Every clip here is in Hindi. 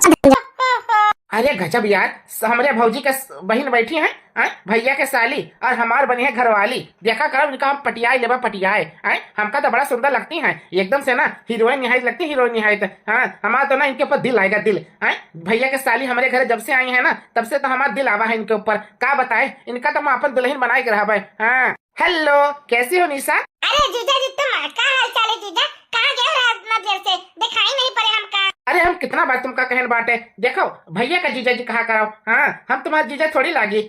अरे गजब यार, हमारे भौजी के बहन बैठी है, भैया के साली और हमार बनी है घरवाली। देखा करो इनका हम पटियाए लेबा पटियाए। हमका तो बड़ा सुंदर लगती है, एकदम से ना हीरोइन निहायत लगती, हीरोइन निहायत। हाँ, हमारा तो ना इनके ऊपर दिल आएगा, दिल। भैया के साली हमारे घर जब से आई है ना, तब से तो हमारा दिल आवा है इनके ऊपर। क्या बताए, इनका तो हम अपन दुल्हन बनाए के रहा। हाँ, हेलो, कैसी हो निशा? अरे जीजा जी, तुम का हाल चाल है जीजा? कहाँ गए हो इतना देर से? दिखाई नहीं पड़े हमका। अरे हम कितना बार तुमका कहन बाटे, देखो भैया का जीजा जी कहा करो। हाँ, हम तुम्हारा जीजा थोड़ी लागी।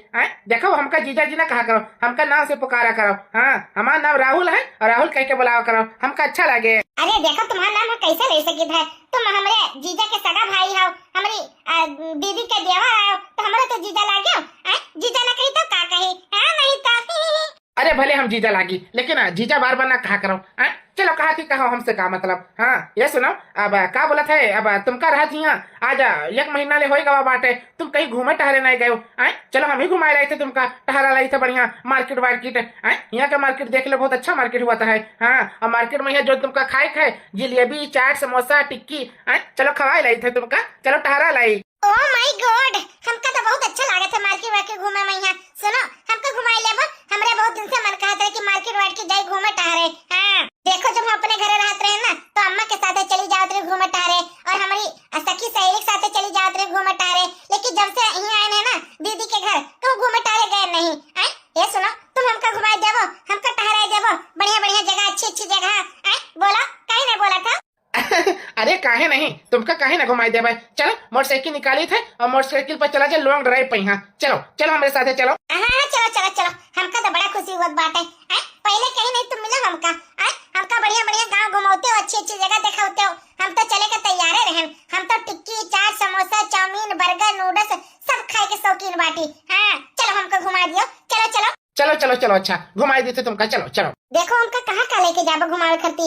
देखो हमका जीजा जी ना कहा करो, हमका नाम से पुकारा करो। हाँ, हमारा नाम राहुल है और राहुल कह के बुलावा करो, हमका अच्छा लगे। अरे देखो, तुम्हारा नाम हम कैसे ले सकित है? तुम हमारे जीजा के सगा भाई हो, हमारी दीदी के देवर आओ, तो हमारा तो जीजा लागे हो। जीजा ना कही तो का कही? नहीं तो अरे भले हम जीजा लागी, लेकिन जीजा बार बार ना कहा करो। चलो कहा थी, कहो हमसे का मतलब। हाँ, ये सुनो, अब का बोला थे, अब तुम का रहा थी यहाँ आज 1 महीना ले होएगा बाटे, तुम कहीं घूमे टहरे नहीं गए हो। चलो हम ही घुमाए रहे थे, तुमका टहरा लाई थे बढ़िया मार्केट वार्केट। यहाँ का मार्केट देख ले, बहुत अच्छा मार्केट हुआ था। हाँ, और मार्केट में जो तुमका खाए खाए जलेबी चाट समोसा टिक्की, चलो खवाए लाई थे तुमका, चलो टहरा लाई। ओह माय गॉड, हमका तो बहुत अच्छा लगा था मार्केट वार्केट घूमे में। यहाँ सुनो, हमको घुमाई लेबो, हमरे बहुत दिन से मन कहा था कि मार्केट वार्केट जाए घूमे टहरे। हाँ, देखो जब हम अपने घर रहते रहे ना, तो अम्मा के साथ चली जाते रहे घूमे टहरे, और हमारी सखी सहेली के साथ चली जाते रहे घूमे टहरे। लेकिन जब से यहाँ आए ना दीदी के घर, तो घूमे टहरे गए नहीं। ये सुनो, तुम हमका घुमाए देबो, हमका टहराए देबो, बढ़िया बढ़िया जगह, अच्छी अच्छी जगह। बोला काहे नहीं बोला था? अरे काहे नहीं, तुमका काहे ना घुमाई दे भाई। चलो मोटरसाइकिल निकाली थे और मोटरसाइकिल पर चला जाए लॉन्ग ड्राइव पे। यहाँ चलो चलो हमारे साथ चलो। हाँ, चलो चलो चलो, हमका तो बड़ा खुशी हुआ बात है। पहले कहीं नहीं तुम मिलो हमका। हमका बढ़िया बढ़िया गांव घुमाते हो, अच्छी अच्छी जगह दिखाते हो। हम तो चले के तैयार रहे, हम तो टिक्की chaat samosa chowmein burger noodles सब खाए के शौकीन बाटी। हाँ, चलो हमको घुमा दियो, चलो चलो चलो चलो चलो। अच्छा घुमाई देते तुमका, चलो चलो। देखो हमका कहाँ का लेके जाबो घुमावे करती।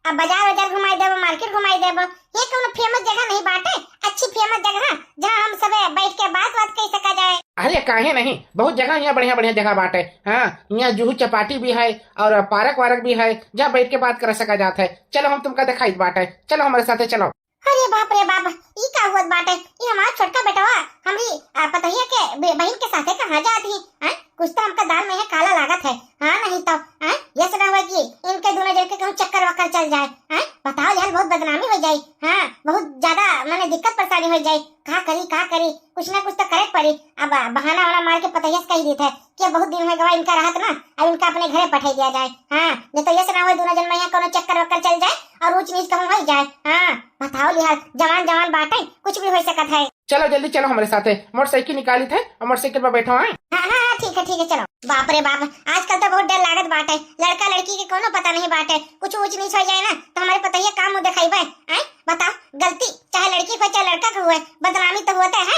अब बाजार बाजार घुमाई देबो, मार्केट घुमाई देबो। ये कोनो फेमस जगह नहीं बाटे, अच्छी फेमस जगह जहाँ हम सब बैठ के बात कर सका जाए। अरे काहे नहीं, बहुत जगह यहाँ बढ़िया बढ़िया जगह बाटे। हाँ, यहाँ जुहू चपाटी भी है और पार्क वारक भी है, जहाँ बैठ के बात कर सका जाता है। चलो हम तुमका दिखाई बाटे, चलो हमारे साथ चलो। अरे बाप रे बाप, ई का हुआ बाटे? ये हमारा छोटका बेटवा हमरी पतहिया के बहन के साथे कहाँ जाती है? कुछ तो हमका दाल में है काला लागत है। हाँ, नहीं तो ये सुना हुआ कि इनके दोनों जन के कहूँ चक्कर वक्कर चल जाए। बताओ यार, बहुत बदनामी हो जाए। हाँ, बहुत ज्यादा मैंने दिक्कत परेशानी हो जाए। कहा करी कुछ ना कुछ तो करे पड़ी। अब बहाना वाला मार के पतहिया से कही देते है कि बहुत दिन हो गवा इनका रहत ना, अब इनका अपने घरे पठाई दिया जाए। हाँ, नहीं तो ये सुना हुआ दोनों जन में यहाँ कोनो चक्कर वक्कर चल जाए और ऊंच नीच कहूँ हो जाए। हाँ, बताओ यार, जवान जवान बाटे, कुछ भी हो सकता है। चलो जल्दी चलो हमारे साथ, मोटरसाइकिल निकाली थे और मोटरसाइकिल पर बैठो। हाँ, ठीक है चलो। बाप रे बाप, आजकल तो बहुत डर लागत बाटे। लड़का लड़की के कोनो पता नहीं बाटे, कुछ ऊंच नीच हो जाए ना तो हमारे पतैया काम मुंह दिखाई। बताओ, गलती चाहे लड़की को चाहे लड़का का हुए, बदनामी तो होता है।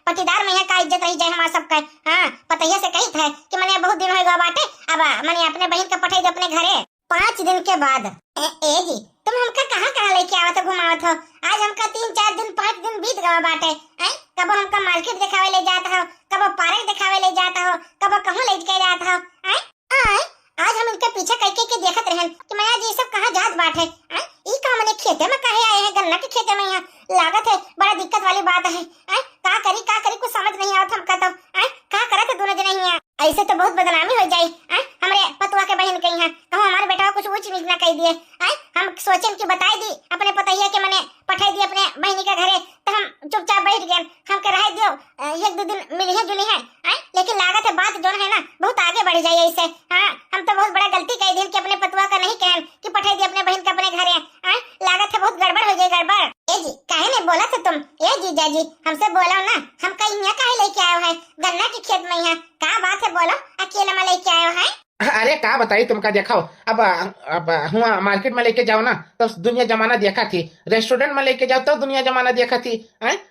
पटीदार में है का इज्जत रही जाए हमारा सबका। हाँ, पतैया से कही था कि मैंने बहुत दिन हो गया बाटे, अब मैंने अपने बहन का पठाई दे अपने घरे 5 दिन के बाद। ए जी, तुम हमका कहाँ लेके आवत हो, घुमावत हो? आज हमका 3-4 दिन 5 दिन बीत गवा बाटे। कब हमका मार्केट दिखावे ले जाता हो, कब पार्क दिखावे ले जाता हो, कब कहूँ ले जाता हो। आज हम इनके पीछे कह के देखत रहन कि मैं आज ये सब कहाँ जात बाटे। ई का मैंने खेते में काहे आए हैं, गन्ना के खेते में। यहाँ लागत है बड़ा दिक्कत वाली बात है। का करी कुछ समझ नहीं आवत हमका तो। का करत है दोनों जने यहाँ? ऐसे तो बहुत बदनामी हो जाए हमारे पतवा के बहन के यहाँ। कहूँ हमारे बेटा कुछ ऊंच नीच ना कह दिए। हम सोचें कि बताई दी अपने पतैया के मैंने पठाई दी अपने बहनी के घरे, तो हम चुपचाप बैठ गए। हम कह रहे दियो 1-2 दिन मिली है जुली है। लेकिन लागत है बात जो है ना बहुत आगे बढ़ जाए ऐसे। हाँ, हम तो बहुत बड़ा गलती कह दी कि अपने पतवा का नहीं कहन कि पठाई दी अपने बहन के अपने घरे। लागत है बहुत गड़बड़ हो जाए, गड़बड़। ए जी, काहे नहीं बोला था तुम? ए जीजा जी, हमसे बोलो ना, हम कहीं यहाँ काहे लेके आयो है गन्ना के खेत में? यहाँ का बात है, बोलो, अकेले में लेके आयो है? अरे क्या बताई तुमका, देखो अब हुआ मार्केट में लेके जाओ ना तो दुनिया जमाना देखा थी, रेस्टोरेंट में लेके जाओ तो दुनिया जमाना देखा थी।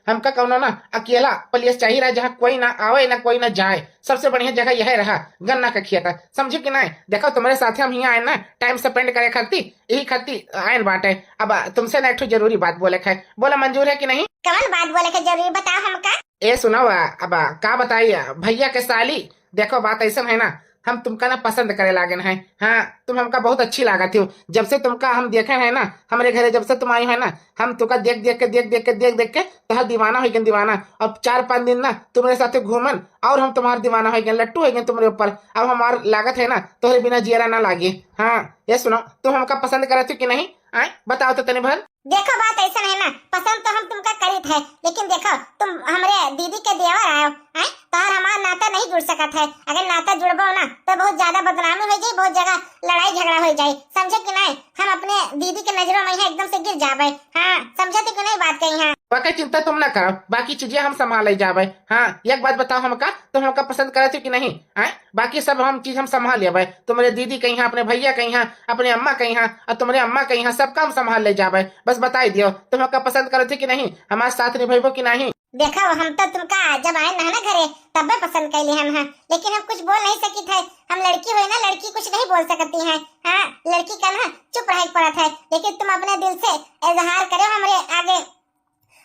हमका कौनो ना अकेला प्लेस चाहिए रहा जहाँ कोई ना आवे ना कोई ना जाए। सबसे बढ़िया जगह यह रहा गन्ना का खेत। समझो कि नहीं? देखो तुम्हारे साथ हम यहाँ आए ना टाइम स्पेंड करे खाती, यही खाती आए बाटे। अब तुमसे ना एक जरूरी बात बोले है, बोला मंजूर है कि नहीं? कौन बात बोले के जरूरी बताओ हमका। ए सुनो, अब का बताइए भैया के साली, देखो बात ऐसा है ना, हम तुमका ना पसंद करे लागन है। हाँ, तुम हमका बहुत अच्छी लागत हो। जब से तुमका हम देखे है ना हमारे घरे, जब से तुम आई है ना, हम तुमका देख देख के तोहर दीवाना हो गए दीवाना। अब 4-5 दिन ना तुम्हारे साथे घूमन और हम तुम्हारे दीवाना हो गए, लट्टू हो गए तुम्हारे ऊपर। अब हमार लागत है ना तुम्हारे बिना जियरा ना लागे। हाँ, ये सुनो, तुम हमका पसंद करते हो कि नहीं? आए बताओ तो तने भर। देखो बात ऐसा है ना, पसंद तो हम तुमका करीत है, लेकिन देखो तुम हमरे दीदी के देवर आयो हैं, तोहर हमार नाता नहीं जुड़ सकत है। अगर नाता जुड़बो ना तो बहुत ज्यादा बदनामी हो जाए, बहुत जगह लड़ाई झगड़ा हो जाए, समझे कि नहीं? हम अपने दीदी के नजरों में यहाँ एकदम से गिर जाबे। हाँ, समझते कि नहीं बात कही? हाँ, बाकी चिंता तुम ना करो, बाकी चीजें हम संभाल ले जाबे। हाँ, एक बात बताओ हमका, तुम हमका पसंद करते हो कि नहीं? आए बाकी सब हम चीज हम संभाल लेबे। तुम्हारे दीदी कहीं यहाँ, अपने भैया कहीं यहाँ, अपने अम्मा कहीं यहाँ और तुम्हारे अम्मा कहीं यहाँ, सब काम संभाल ले जाबे। बस बताई दियो तुम हमका पसंद करते हो कि नहीं, हमारे साथ निभाइबो कि नहीं। देखो हम तो तुमका जब आए ना घरे तब पसंद कैली हम। हाँ, लेकिन हम कुछ बोल नहीं सकी थे। हम लड़की हुई ना, लड़की कुछ नहीं बोल सकती है। हाँ, लड़की का ना चुप रह पड़ा था, लेकिन तुम अपने दिल से इजहार करो हमरे आगे,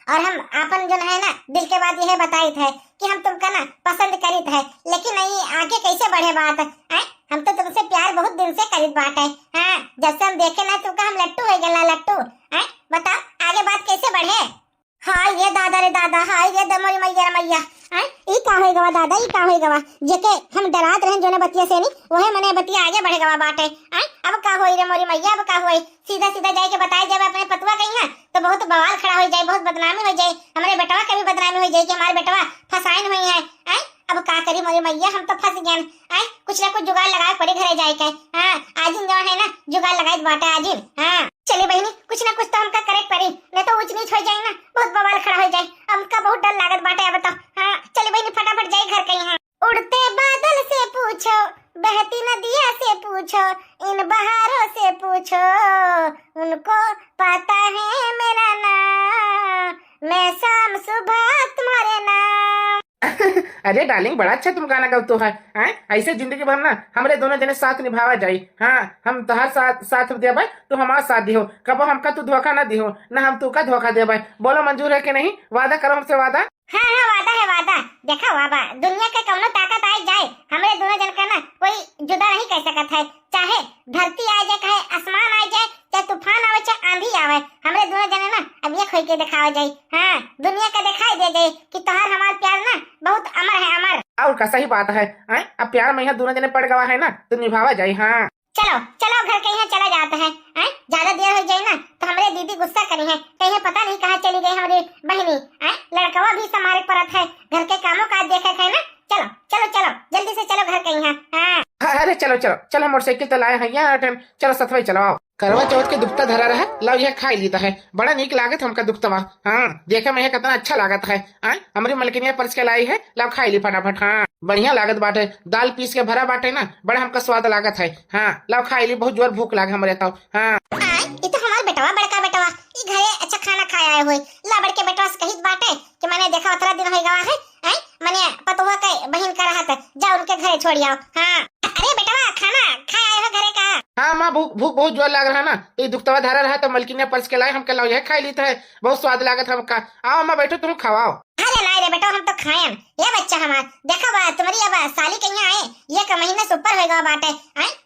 और हम अपन जो है ना दिल के बात यह बताई थे कि हम तुमका ना पसंद करी थे। लेकिन नहीं, आगे कैसे बढ़े बात है? हम तो तुमसे प्यार बहुत दिन से करीत बात है। हाँ, जब से हम देखे ना तुमका हम लट्टू हो गया, लट्टू। बताओ आगे बात कैसे बढ़े? हाय ये दादा रे दादा, हाय ये दमोरी मैया रे मैया। ई का होई गवा दादा, ई का होई गवा जेके हम डरात रहन जोने बतिया से नहीं, वहे मने बतिया आगे बढ़े गवा बाटे। अब का होई रे मोरी मैया, अब का होई? सीधा सीधा जाके बताए जब अपने पतवा कहीं है तो बहुत बवाल खड़ा हो जाए, बहुत बदनामी हो जाए, हमारे बेटवा का भी बदनामी हो जाए कि हमारे बेटवा फसाइन हुई है। अब का करी मोरी मैया, हम तो फंस गए। कुछ ना कुछ जुगाड़ लगाए पड़े घरे जाए के। हाँ, आजिन जो है ना जुगाड़ लगाए बाटे आजिन। हाँ, चले बहनी, कुछ ना कुछ तो हमका करेक्ट पड़ी, नहीं तो ऊंच नीच हो जाए ना, बहुत बवाल खड़ा हो जाए। हमका बहुत डर लागत बाटे। अब बताओ। हाँ, चले बहनी फटाफट जाए घर कहीं। हाँ, उड़ते बादल से पूछो, बहती नदिया से पूछो, इन बहारों से पूछो, उनको पता है मेरा नाम, मैं शाम सुबह तुम्हारे नाम। अरे डार्लिंग, बड़ा अच्छा तुम गाना गाओ तो है। ऐसे जिंदगी भर ना हमारे दोनों जने साथ निभावा जाए। हाँ, हम तोहार साथ देबे, तो हमारा साथ दिहो, कबो हमका तू धोखा ना दिहो, ना हम तू का धोखा देबे। बोलो मंजूर है कि नहीं? वादा करो हमसे, वादा। हाँ हाँ, वादा है वादा। देखा बाबा, दुनिया के कौनो ताकत आ जाए, हमारे दोनों जन का ना कोई जुदा नहीं कर सकत है। चाहे धरती आ जाए, चाहे आसमान आ जाए, चाहे तूफान आवे, चाहे आंधी आवे, हमारे दोनों जने ना अब ये खोल के दिखावा जाए। हाँ, दुनिया का दिखाई दे जाए कि तोहार हमार प्यार ना बहुत अमर है, अमर। और का सही बात है। अब प्यार में यहाँ दोनों जने पड़ गवा है ना, तो निभावा जाए। हाँ, चलो चलो घर कहीं चला जाता है। ज्यादा देर हो जाए ना तो हमारे दीदी गुस्सा करी है, कहीं पता नहीं कहाँ चली गई हमारी बहनी। लड़कवा भी हमारे परत है, घर के कामों का देखे है ना। चलो चलो चलो, जल्दी से चलो घर कहीं। हाँ, अरे चलो चलो चलो, मोटरसाइकिल तो लाए हैं यहाँ, चलो सतवाई चलो। आओ, करवा चौथ के दुखता धरा रहा, लाओ यह खाई लेता है, बड़ा नीक लागत हमका दुखतवा। हाँ, देखे में कितना अच्छा लागत है। हमारी मलकिनिया परस के लाई है, लाओ खाई ली फटाफट। हाँ, बढ़िया लागत बाटे, दाल पीस के भरा बाटे ना, बड़ा हमका स्वाद लागत है। हाँ, लाओ खाई ली, बहुत जोर भूख लागे हमारे। तो हाँ, ये तो हमारा बेटवा, बड़का बेटवा, ये घरे अच्छा खाना खाया आए हुए। ला बड़के बेटवा से कहित बाटे कि मैंने देखा उतरा दिन हो गवा है, मैंने पतुआ के बहन का रहा था, जाओ उनके घरे छोड़ आओ। हाँ, अरे बेटवा खाना खाया आए हो घरे का? हाँ माँ, भूख भूख बहुत जोर लाग रहा ना, तो ये दुखतवा धरा रहा, तो मलकिनिया परस के लाई हमके, लाओ यह खाई लेता है, बहुत स्वाद लागत हमका। आओ माँ बैठो, तुम खाओ। अरे नहीं रे बेटा, हम तो खाएं। ये बच्चा हमार देखा बा, तुम्हारी अब साली कहीं आए, ये का महीना सुपर होएगा बाटे।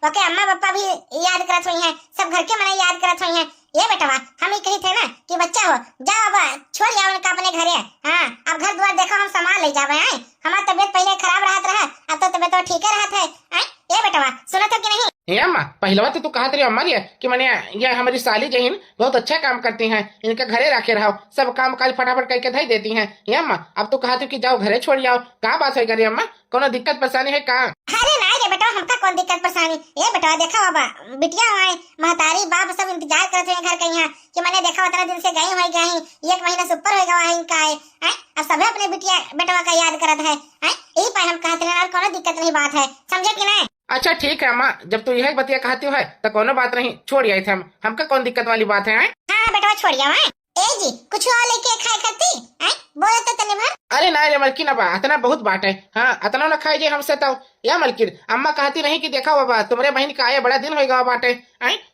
ओके, अम्मा पापा भी याद करत हुई हैं, सब घर के मने याद करत हुई हैं। ये बेटवा हम ही कही थे ना कि बच्चा हो, जाओ अब छोड़ जाओ उनका अपने घरे। हाँ, अब घर द्वार देखो हम संभाल ले जावे। हमारा तबियत पहले खराब रहा, अब तो तबियत ठीक रहत है। ये बेटवा सुनो तो कि नहीं? ये अम्मा, पहलवा तो तू कहा तेरी अम्मा ये कि मैंने ये हमारी साली जहीन बहुत अच्छा काम करती हैं, इनका घरे रखे रहो, सब काम काज फटाफट करके धई देती हैं। ये अम्मा, अब तो कहा कि जाओ घरे छोड़ जाओ, कहाँ बात है करी अम्मा, कोनो दिक्कत परेशानी है का? अरे नहीं रे बेटा, हमका कौन दिक्कत परेशानी। ये बेटा देखा बाबा, बिटिया आए, महतारी बाप सब इंतजार करते हैं घर कहीं कि मैंने देखा उतना दिन से गई हुई गई, 1 महीना से ऊपर हो गया है इनका है। अब सभी अपने बिटिया बेटवा का याद करत है। यही पर हम कहते हैं, और कोनो दिक्कत नहीं बात है, समझे कि नहीं? अच्छा ठीक है अम्मा, जब तू यही बतिया कहती है तो कोनो बात नहीं, छोड़ आए थे हम, हमका कौन दिक्कत वाली बात है। हाँ बेटा छोड़ जाओ। ए जी कुछ और लेके खाए खाती बोले तो तने भर। अरे ना रे मलकिन, अब इतना बहुत बाट है। हाँ, इतना न खाई जे हमसे तो। या मलकिन, अम्मा कहती नहीं कि देखा बाबा तुम्हारे बहन का आए बड़ा दिन होगा बाटे।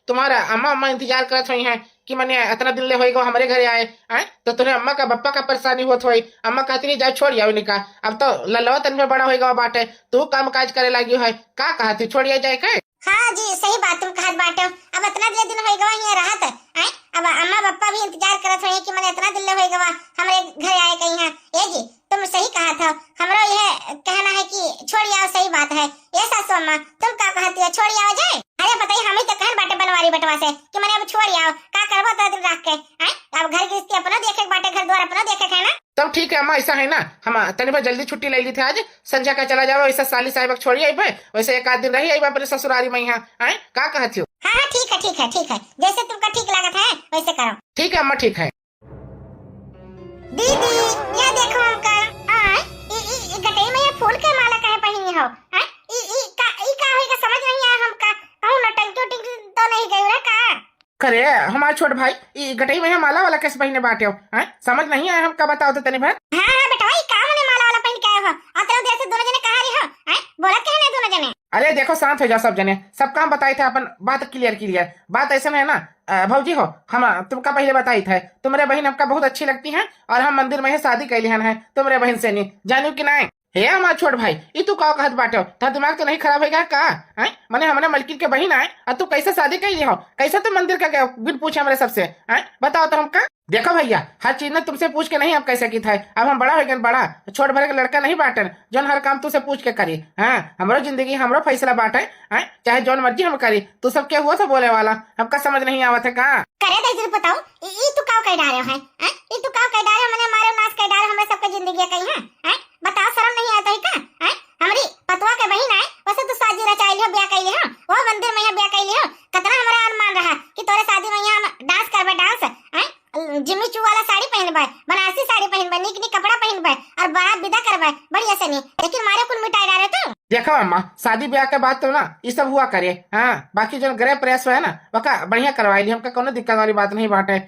तुम्हारा अम्मा अम्मा इंतजार करत हुई हैं कि मैंने इतना दिन ले होएगा हमारे घरे आए हैं तो तुम्हें अम्मा का बप्पा का परेशानी होत होई। अम्मा कहती नहीं जाए छोड़ आओ निका। अब तो ललवा तन में बड़ा होएगा बाटे, तू काम काज करे लगी है का कहती छोड़िया जाए का। हाँ जी सही बात तुम कहत बाटे। अब इतना दिन होएगा यहाँ रहत है, अब अम्मा बप्पा भी इंतजार करत होई कि मैंने इतना दिन होएगा हमारे घर आए कहीं यहाँ। ये जी तुम सही कहा था, हमारा यह कहना है कि छोड़ आओ। सही बात है ये सासू अम्मा, तुम क्या कहती हो छोड़ आओ जाए। अरे बताइए हम ही तो कहन बाटे बनवारी बटवा से कि मैंने अब छोड़ आओ, का करबो तो दिन रख के अब घर की अपना देखे बाटे, घर द्वार अपना देखे है ना। तब ठीक है अम्मा, ऐसा है ना हम तनी बार जल्दी छुट्टी ले ली थी आज, संजय का चला जाओ ऐसा साली साहिब छोड़ी आई भाई, वैसे एक आध दिन रही आई अपने ससुरारी में यहाँ का कहती हो। हाँ ठीक है ठीक है ठीक है, जैसे तुमका ठीक लागत है वैसे करो। ठीक है अम्मा ठीक है। दीदी ये देखो अंकल, गटई में ये फूल के माला काहे पहिनी हो? ई का होएगा समझ नहीं आया हमका। कहूं नटंकी उटंकी तो नहीं गई रे का? करे हमारा छोट भाई ये गटई में माला वाला कैसे पहिने बाटे हो समझ नहीं आया हमका बताओ तो तनी भर। हाँ बेटा भाई का मने माला वाला पहन के आए हो? अतरो देर से दोनों जने कहां रही हो? बोला कहने दोनों जने। अरे देखो शांत हो जाओ सब जने, सब काम बताए थे अपन बात क्लियर। बात ऐसा है ना भौजी हो, हम तुमका पहले बताई थे तुम्हारे बहन हमका बहुत अच्छी लगती हैं और हम मंदिर में शादी कैली है तुम्हारे बहन से नहीं जानू कि नहीं। हे हमारा छोट भाई ये तू का कहत बाटे हो, था दिमाग तो नहीं खराब है का मैंने हमारे मलकिन के बहन आए और तू कैसे शादी कैली हो, कैसे तुम मंदिर का गए बिन पूछे हमारे सबसे बताओ तो हमका। देखो भैया हर चीज ने तुमसे पूछ के नहीं अब कैसे की था, अब हम बड़ा हो गए, बड़ा छोट भरे के लड़का नहीं बांटन जौन हर काम तुझसे पूछ के करी। हमारो जिंदगी हमारो फैसला बांटे चाहे जौन मर्जी हम करी, तू सब क्या हुआ था बोले वाला हमका समझ नहीं आवत है का। करे दे बताओ ई तू का कह डाले है? ई तू का कह डाले मैंने मारे नाश कह डाले हमें सबके जिंदगी कहीं है? बताओ शर्म नहीं आता है का? हमारी पतवा के बहन है वैसे तो शादी रचाई हो ब्याह कैली हो, वो मंदिर में ब्याह कैली हो। कितना हमारा अरमान रहा कि तोरे शादी में यहाँ डांस करबे, डांस जिम्मी चू वाला साड़ी पहनबे, बनारसी साड़ी पहनबे, निक निक कपड़ा पहनबे और बारात विदा करबे बढ़िया से नहीं, लेकिन मारे कुल मिटाई डाले तू। देखो अम्मा शादी ब्याह के बाद तो ना ये सब हुआ करे बाकी जो गृह प्रयास है ना वका बढ़िया करवाई ली, हमका कोनो दिक्कत वाली बात नहीं बाटे।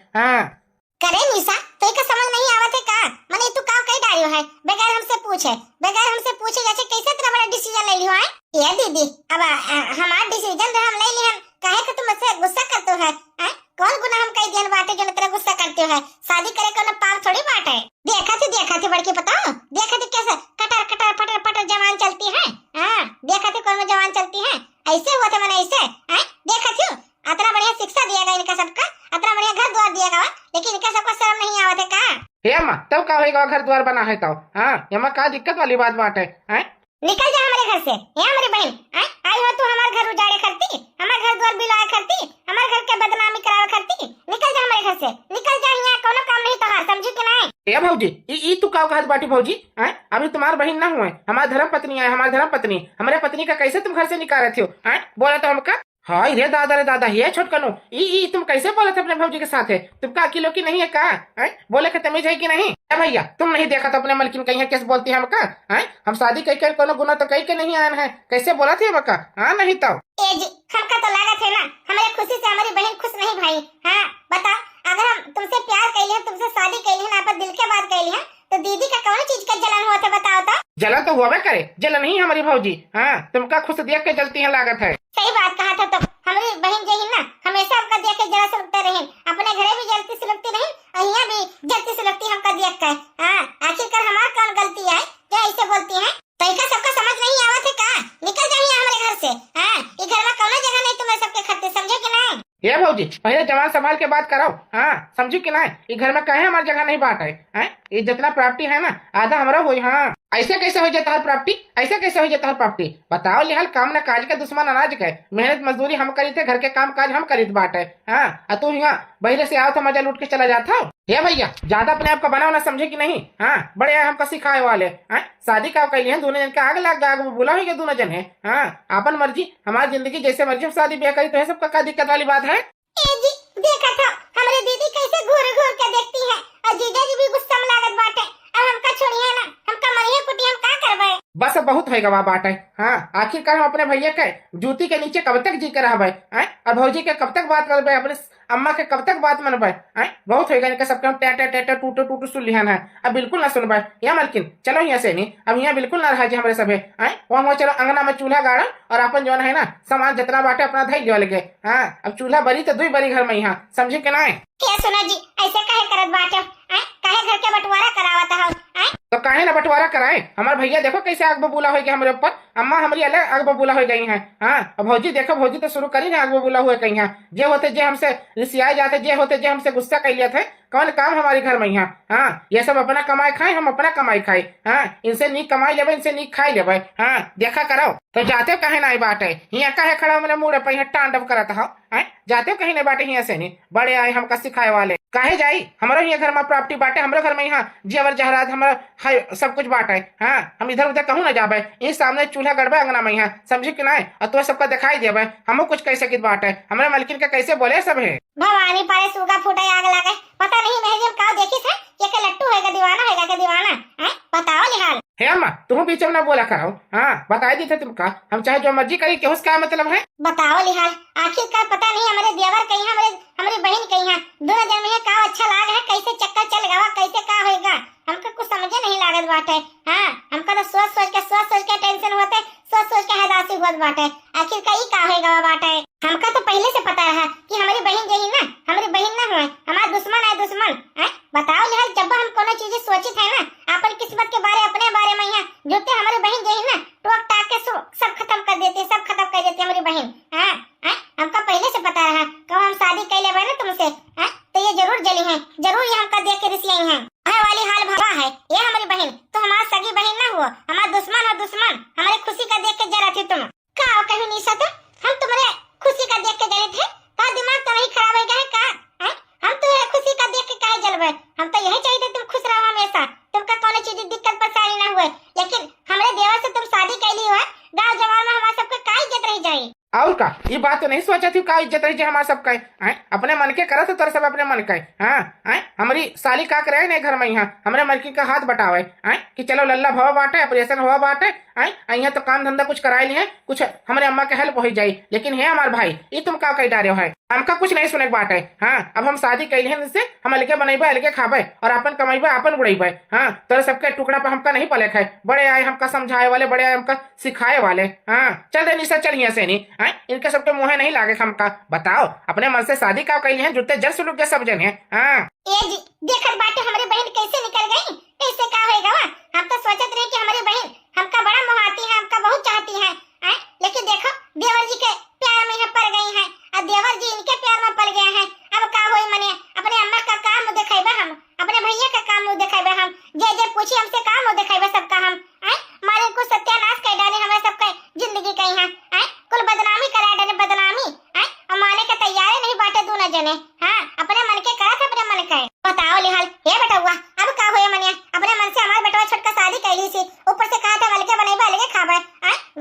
करे निशा तो एक समझ नहीं आवत है का? मने तू का कह डालियो है बगैर हमसे पूछे जैसे कैसे इतना बड़ा डिसीजन ले लियो है? ये दीदी अब हमारा डिसीजन हम ले ली, हम काहे कि तुम मुझसे गुस्सा करते हो कौन गुनाह हम कई दिन बाटे जो तेरा गुस्सा करते हो? शादी करे कोनो पाप थोड़ी बात है। देखा थी बड़की बताओ, देखा थी कैसे कटर कटर पटर पटर जवान चलती है। देखा थी कौन जवान चलती है ऐसे हुआ था मैंने ऐसे देखा थी। इतना बढ़िया शिक्षा दिया गया इनका सबका, इतना बढ़िया घर द्वार दिया गया, लेकिन इनका सबका शर्म नहीं आवत है का? हे अम्मा तब का होएगा घर द्वार बना है तो यम्मा का दिक्कत वाली बात बाटे निकल जा हमारे घर से। ये हमारी बहन आई हो तू हमारे घर उजाड़े करती, हमारे घर द्वार बिलाया करती, हमारे घर के बदनामी करावा करती। निकल जा हमारे घर से, निकल जा, यहाँ कोनो काम नहीं तोहार, समझी कि नहीं? ए भौजी ई तू का कहत बाटी भौजी अभी तुम्हार बहन ना हुए, हमारी धर्म पत्नी है, हमारी धर्म पत्नी हमारे पत्नी का कैसे तुम घर से निकाल रहे हो बोला तो हमका। हाँ रे दादा ये छोटकनो ई तुम कैसे बोले थे अपने भौजी के साथ है, तुमका अकेलो की नहीं है का बोले के तमीज है कि नहीं? भैया तुम नहीं देखा तो अपने मलकिन कहीं कैसे बोलती है हमका हम शादी कई कर कोनो गुना तो कई के नहीं आए हैं, कैसे बोला थे हमका नहीं तो हमका तो लगा थे ना हमारे खुशी से हमारी बहन खुश नहीं भाई। बता अगर हम तुमसे प्यार कैली है, तुमसे शादी कैली है, आप दिल के बात कैली है तो दीदी का कौन चीज का जलन हुआ था बताओ तो? जलन तो हुआ करे, जलन नहीं हमारी भौजी तुमका खुश देख के जलती है लागत है। सही बात कहा था, तो हमारी बहन जही ना हमेशा हमका देख के जला सुलगते रहे, अपने घरे भी जलती सुलगती रही और यहाँ भी जलती सुलगती हमका देख कर। आखिरकार हमारा कौन गलती है जो ऐसे बोलती है? तो इनका सबका समझ नहीं आवत है का? निकल जाइए हमारे घर से। ये घर में कौन जगह नहीं तुम्हें सबके खत्ते, समझे कि नहीं? ये भौजी पहले जवान संभाल के बात करो समझू कि नहीं? ये घर में कहे हमारी जगह नहीं बांट है ये जितना प्रॉपर्टी है ना आधा हमारा हुई। ऐसे कैसे हो जाता है प्रॉपर्टी, ऐसे कैसे हो जाता है प्रॉपर्टी? बताओ लिहाल काम न काज के दुश्मन अनाज के, मेहनत मजदूरी हम करी थे, घर के काम काज हम करी बाटे तू यहाँ बहरे से आओ तो मजा लूट के चला जाता हो। ये भैया ज्यादा अपने आप का बनाओ ना, समझे कि नहीं? बड़े हमको सिखाए वाले शादी का कैली है दोनों जन के आग लग आग बोला हो दोनों जन है अपन मर्जी, हमारी जिंदगी जैसे मर्जी हम शादी ब्याह करी तो है सबका क्या दिक्कत वाली बात है? देखा था हमारी दीदी कैसे घूर घूर के देखती है और जीजा जी भी गुस्सा में लागत बाटे। अब हमका छोड़िए ना, हमका मरिए कुटी हम का करबे? बस अब बहुत होएगा वहाँ बाटे। हाँ, आखिरकार हम अपने भैया के जूती के नीचे कब तक जी कर रहबे हैं, और भौजी के कब तक बात करबे, अपने अम्मा के कब तक बात मनबे हैं। बहुत होएगा इनके सबके हम टे टे टे टे टूटू टूटू सुन लिहन है, अब बिल्कुल ना सुनबे। या मालकिन चलो यहाँ से नहीं, अब यहाँ बिल्कुल ना रहा जी हमारे सभे हैं। वहाँ चलो अंगना में चूल्हा गाड़ा और अपन जो है ना सामान जितना बाटे अपना धैल ले लगे। हाँ, अब चूल्हा बरी तो 2 बरी घर में यहाँ, समझे के ना। क्या सुना जी, ऐसे काहे करत बाटे हैं? काहे घर के बंटवारा करावत हो हैं? तो काहे ना बंटवारा कराए, हमारे भैया देखो कैसे आग बबूला हो गया हमारे ऊपर, अम्मा हमारी अलग आग बबूला हो गई है। हाँ, अब भौजी देखो, भौजी तो शुरू करी ना आग बबूला हुए कहीं है। जे होते जे हमसे रिसियाए जाते, जे होते जे हमसे गुस्सा कर लिए थे, कौन काम हमारे घर में यहाँ। हाँ, ये सब अपना कमाई खाए, हम अपना कमाई खाए। हाँ, इनसे नीक कमाई लेवे, इनसे नीक खाई लेवे। हाँ, देखा करो तो जाते कहे ना बाटे, यहाँ काहे खड़ा मेरे मुंह पे यहाँ टांडव करत हो। जाते हो कहीं नहीं बाटे यहाँ से नहीं, बड़े आए हमका सिखाए वाले काहे जाई। हमारे यहाँ घर में प्रॉपर्टी बाटे, हमारे घर में यहाँ जेवर जहरात हमारा सब कुछ बाटे। हाँ, हम इधर उधर कहूँ ना जाबे, इन सामने चूल्हा गड़बे अंगना में यहाँ, समझी कि ना। और तो सबका दिखाई देवे, हमको कुछ कैसे कित बाटे, हमारे मलकिन का कैसे बोले सब है। भवानी पारे सूगा फूटा आग लगे, पता नहीं महजिम का देखी था, ये के लट्टू होएगा दीवाना होएगा के दीवाना हैं? बताओ निहाल। हे अम्मा, तुम बीच में ना बोला करो। हाँ, बताई दी थे तुमका, हम चाहे जो मर्जी करी, क्या उसका मतलब है। बताओ निहाल, आखिरकार पता नहीं हमारे देवर कहीं है, हमारी बहन कहीं है, दोनों जन में का अच्छा लाग है, कैसे चक्कर चल गवा, कैसे का होएगा, हमको कुछ समझे नहीं लागत बाटे। हाँ, हमका तो सोच सोच के टेंशन होते, सोच के हदासी होत बाटे, आखिर कई का होएगा बाटे। हमका तो पहले से पता रहा कि हमारी बहन जही ना, हमारी बहन ना हुए, हमारा दुश्मन है दुश्मन है। बताओ निहाल, जब हम कोनो चीज सोचित है ना, अपन किस्मत के बारे अपने बारे में यहाँ जोते हमारी बहन जही ना, टोक टाक के सब खत्म कर देती, सब खत्म कर देती हमारी बहन। हाँ, हमका पहले से पता रहा कब हम शादी कर लेबे ना तुमसे, तो ये जरूर जली है, जरूर ये हमका देख के रिसियाई है। वाली हाल भवा है ये हमारी बहन, तो हमारा सगी बहन ना हुआ, हमारा दुश्मन और दुश्मन, हमारी खुशी का देख के जरा थी तुम का कहीं नहीं सता, हम तुम्हारे खुशी का देख के जले थे, का दिमाग तो नहीं खराब हो गया है का? हम तो खुशी का देख के काहे जलबे, हम तो यही चाहिए तुम खुश रहो हमेशा, तुमका कोनो चीज दिक्कत परेशानी ना हुए। लेकिन हमारे देवर से तुम शादी कैली हो, गांव जवान में हमारा सबका का इज्जत रह जाए। और का ये बात तो नहीं सोचा थी, का इज्जत रही हमारा सबका है, अपने मन के करा तो तोर सब अपने मन का है। हाँ, हमारी साली का करे नहीं घर में यहाँ, हमारे मलकी का हाथ बटावे कि चलो लल्ला भवा बाटे, ऑपरेशन हुआ बाटे, यहाँ तो काम धंधा कुछ कराए लिए, कुछ हमारे अम्मा के हेल्प हो जाये। लेकिन है हमारे भाई, ये तुम का कही डारे हो, हमका कुछ नहीं सुने बात है। हाँ, अब हम शादी कैले हैं इससे, हम अलगे बनेबे, अलगे खाबे और अपन कमाइबे, अपन उड़ेबे। हाँ, तोरे सबके टुकड़ा पर हमका नहीं पले है, बड़े आए हमका समझाए वाले, बड़े आए हमका सिखाए वाले। हाँ, चल दे निशा, चल यहाँ से नहीं, इनके सबके मुँह नहीं लागे हमका। बताओ अपने मन से शादी का कैले हैं, जुटे जल सुलूक के सब जन है। हाँ, देखत बाटे हमारी बहन कैसे निकल गई, कैसे का होएगा वा? हम तो सोचत रहे कि हमारी बहन हमका बड़ा मोहाती है, हमका बहुत चाहती है, लेकिन देखो देवर जी के प्यार में पड़ गई है, और देवर जी इनके प्यार में पड़ गए हैं। अब का होई मने, अपने अम्मा का काम दिखाइबे हम, अपने भैया का काम दिखाइबे हम, जे पूछी हमसे काम दिखाइबे सबका हम। मारे को सत्यानाश कर डाले हमारे सबका जिंदगी कहीं है, कुल बदनामी करा डाले, बदनामी और माने के तैयार नहीं बाटे दोनों जने। हाँ, अपने मन के करा था, अपने मन का। बताओ लिहाल, ये बेटा हुआ अब का होए मने, अपने मन से हमारा बेटा छोटका शादी कैली थी, ऊपर से कहा था अलगे बनेबे अलगे खाबे।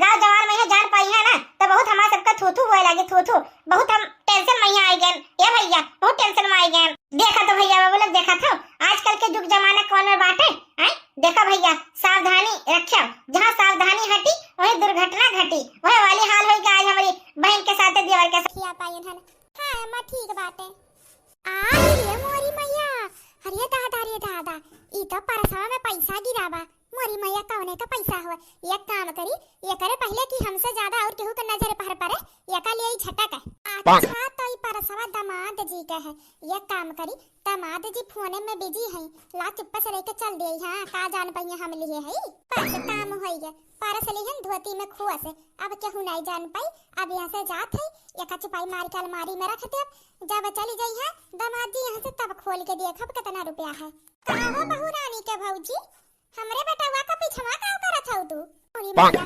गांव जवान में जान पाई है ना, तो बहुत हमारा सबका थूथू हुए लगे, थूथू बहुत हम टेंशन में आ गए। ये भैया बहुत टेंशन में आ गए। देखा तो भैया वो लोग देखा था, आजकल के युग जमाना कौन बाटे। देखा भैया, सावधानी रखियो, जहाँ सावधानी हटी वही दुर्घटना घटी, वही वाली हाल होई आज हमारी बहन के साथ देवर के साथ। हां अम्मा ठीक बात है। ये मोरी मैया, अरे दादा ई तो परसवा में पैसा गिरावा, मोरी मैया कौने का पैसा हो। एक काम करी, ये करे पहले कि हमसे ज्यादा और केहू के नजर पर पड़े, ये का लिए झटक है। अच्छा तो ई परसवा दामाद जी का है, ये काम करी दामाद जी फोने में बिजी है, ला चुप्पा से लेके चल दिए। हां, का जान पइया हम लिए है, पर काम होई गए, परस लिहन धोती में खुआ से, अब केहू नहीं जान पाई। अब यहाँ से जात है, एक चुपाई मार के अलमारी में रख दे, जब चली जाई है दामाद जी यहाँ से तब खोल के देखब कितना रुपया है। कहां बहू रानी के भौजी, हमरे बेटवा का पीछवा का करत हौ तू? मोरी मैया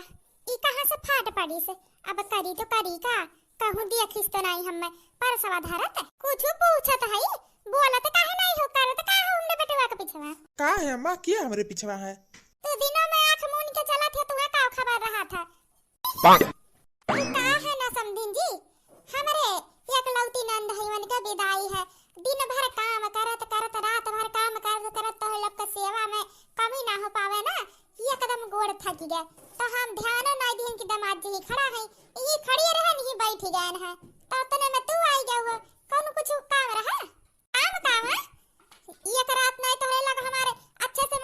ई कहां से फाट पड़ी से, अब करी तो करी का, कहूं देखिस तो नहीं हमें पर सवा धरत कुछ पूछत है, बोलत काहे नहीं हो, करत का हमरे बेटवा का पीछवा का है अम्मा, क्या हमरे पीछवा है? तू दिनों में आंख मूंद के चला थे, तुम्हें का खबर रहा था का है ना समझिन जी, हमरे एक लौती नंद हईवन के विदाई है, दिन भर काम करत करत रात भर काम करत करत तो लोग के सेवा में कमी ना हो पावे ना, एकदम गोड़ थक गए। तो हम ध्यान नहीं दिहन कि दामाद जी खड़ा है, ये खड़ी रहन ही बैठ गए है। तो तने में तू आई गया हुआ, कौन कुछ काम रहा? काम ये करात नहीं तोरे लग हमारे अच्छे से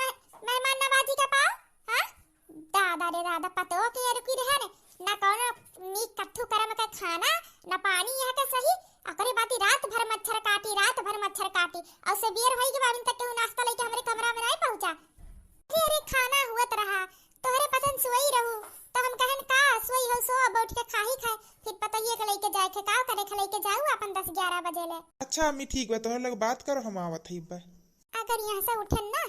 मेहमान नवाजी का पाओ। हां दादा रे दादा पतो के रुकी रहे ने ना कौन नी कट्ठू करम का खाना ना पानी यह के सही अकरे बाती रात भर मच्छर काटी और से बियर होई के बारिन तक नाश्ता लेके हमरे कमरा में नहीं पहुंचा। अरे खाना हुआ रहा तोहरे पसंद सोई रहू तो हम कहन का सोई हो सो अब उठ के खाही खाए फिर पता ये के लेके जाए के का करे के लेके जाऊ अपन 10-11 बजे ले। अच्छा अम्मी ठीक बा, तोहर लग बात करो, हम आवत हई बा। अगर यहाँ से उठन ना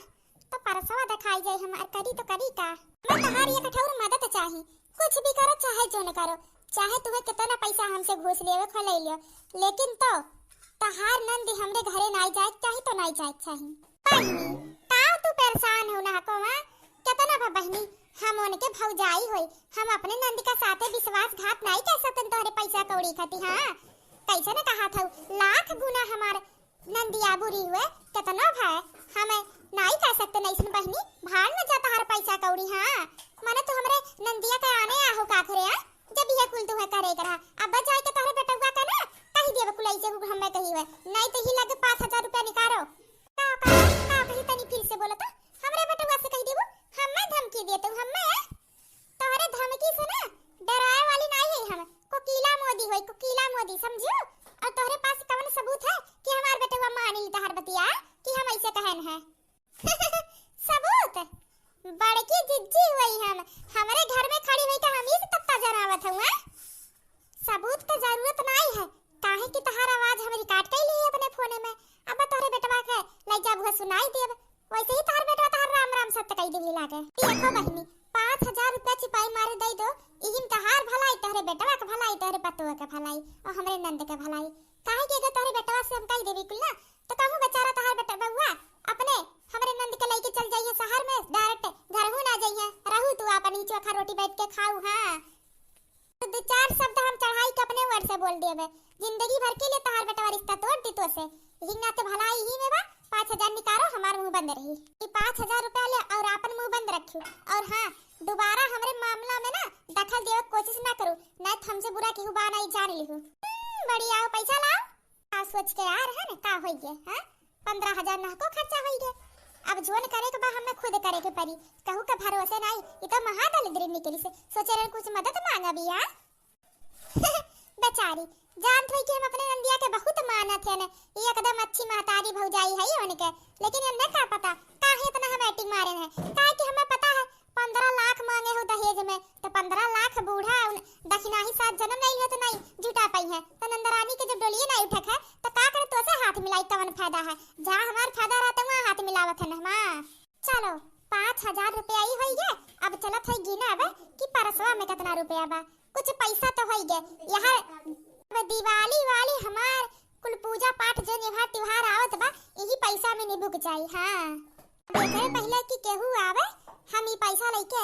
तो परसवा दिखाई जाए हमार करी तो करी का। मैं तहार ये कठोर मदद चाही, कुछ भी करो चाहे जो न करो, चाहे तुम्हें कितना पैसा हमसे घूस लेवे खो ले लियो, लेकिन तो तहार नंदी हमरे घरे नहीं जाए चाहे तो नहीं जाए चाही। बहनी ताऊ तू परेशान हो ना को हां कितना बा बहनी हम उनके भौजाई होई, हम अपने नंदी का साथे विश्वासघात नहीं कर सकते तोहरे पैसा कौड़ी खाती। हां कैसे ने कहा था लाख गुना हमारे नंदिया बुरी हुए कितना भाई हमें नहीं कह सकते नहीं सुन बहनी भाड़ में जाता हर पैसा कौड़ी। हां माने तो हमरे नंदिया के आने आहो का करे जब ये कुल तुम्हें करे करा अब जाए के तोहरे बेटा हुआ का ना कही देव कुलाई से हमें कही हुए नहीं तो ही लगे 5000 रुपया निकालो का कही तनी फिर से बोलो तो हमरे बेटा हुआ से कही देबो हमें धमकी देते हमें तोहरे धमकी से ना डराए वाली नहीं है, हम कोकीला मोदी होई कोकीला मोदी समझो। और तोहरे पास कौन सबूत है कि हमार बेटा हुआ मान ली तहर बतिया कि हम ऐसे कहन है? सबूत बड़की जिज्जी हुई हम हमारे घर में खड़ी हुई तो हम ही से तत्ता जनावत हुआ। सबूत की जरूरत नहीं है काहे कि तहार आवाज हम रिकॉर्ड कर ली अपने फोन में। अब तोहरे बेटवा के ले जा बुआ सुनाई देब वैसे ही तोहर बेटवा तहर राम राम सत्य कह देवी लागे। देखो बहनी 5000 रुपया चिपाई मारे दे दो इहिन तहार भलाई तोहरे बेटवा के भलाई तोहरे पतुआ के भलाई और हमरे नंद के भलाई काहे कि अगर तोहरे बेटवा से हम कह देवी कुल ना तो कहूं बेचारा तहार बेटा बउआ अपने हमरे नंद के लेके चल जाइए शहर में डायरेक्ट घर हूं ना जाइए रहू तू अपन ही चोखा रोटी बैठ के खाऊ। हां तो 2-4 शब्द हम चढ़ाई के अपने वर्ड से बोल देबे जिंदगी भर के लिए तहार बेटा रिश्ता तोड़ दी तो से हिंगा ते भलाई ही में बा 5000 निकालो हमार मुंह बंद रही कि 5000 रुपया ले और अपन मुंह बंद रखियो। और हां दोबारा हमरे मामला में ना दखल देवे कोशिश ना करू नहीं तो हमसे बुरा केहू बा नहीं जान लिहू। बड़ी आओ पैसा लाओ आ सोच के यार है ना का होई गे। हां 15000 ना को खर्चा होई गे अब जोन करे के बा हमें खुद करे के पड़ी कहू का भरोसे नहीं ये तो महादलिद्री निकली से सोचे रहे कुछ मदद मांगा भी यार। बेचारी जान थई कि हम अपने नंदिया के बहुत मानत है ने एकदम अच्छी महतारी भौजाई है उनके लेकिन हमने का पता काहे इतना हम एक्टिंग मारे हैं काहे कि हमें पता है 15 लाख मांगे हो दहेज में तो 15 लाख बूढ़ा दक्षिणा ही साथ जन्म नहीं है तो नहीं जुटा पाई है तो नंदरानी के जब डोलिए नहीं उठक है तो का करे तो से हाथ मिलाई तवन फायदा है जहां हमार फायदा रहता वहां हाथ मिलावत है ना। चलो 5000 रुपया ही होई गे अब चलत है गिना अब कि परसवा में कितना रुपया बा कुछ पैसा तो होई गे यहां दिवाली वाली हमार कुल पूजा पाठ जो निभा त्योहार आवत बा यही पैसा में निभुक जाई। हां देखे पहले कि केहू आवे हम ही पैसा लेके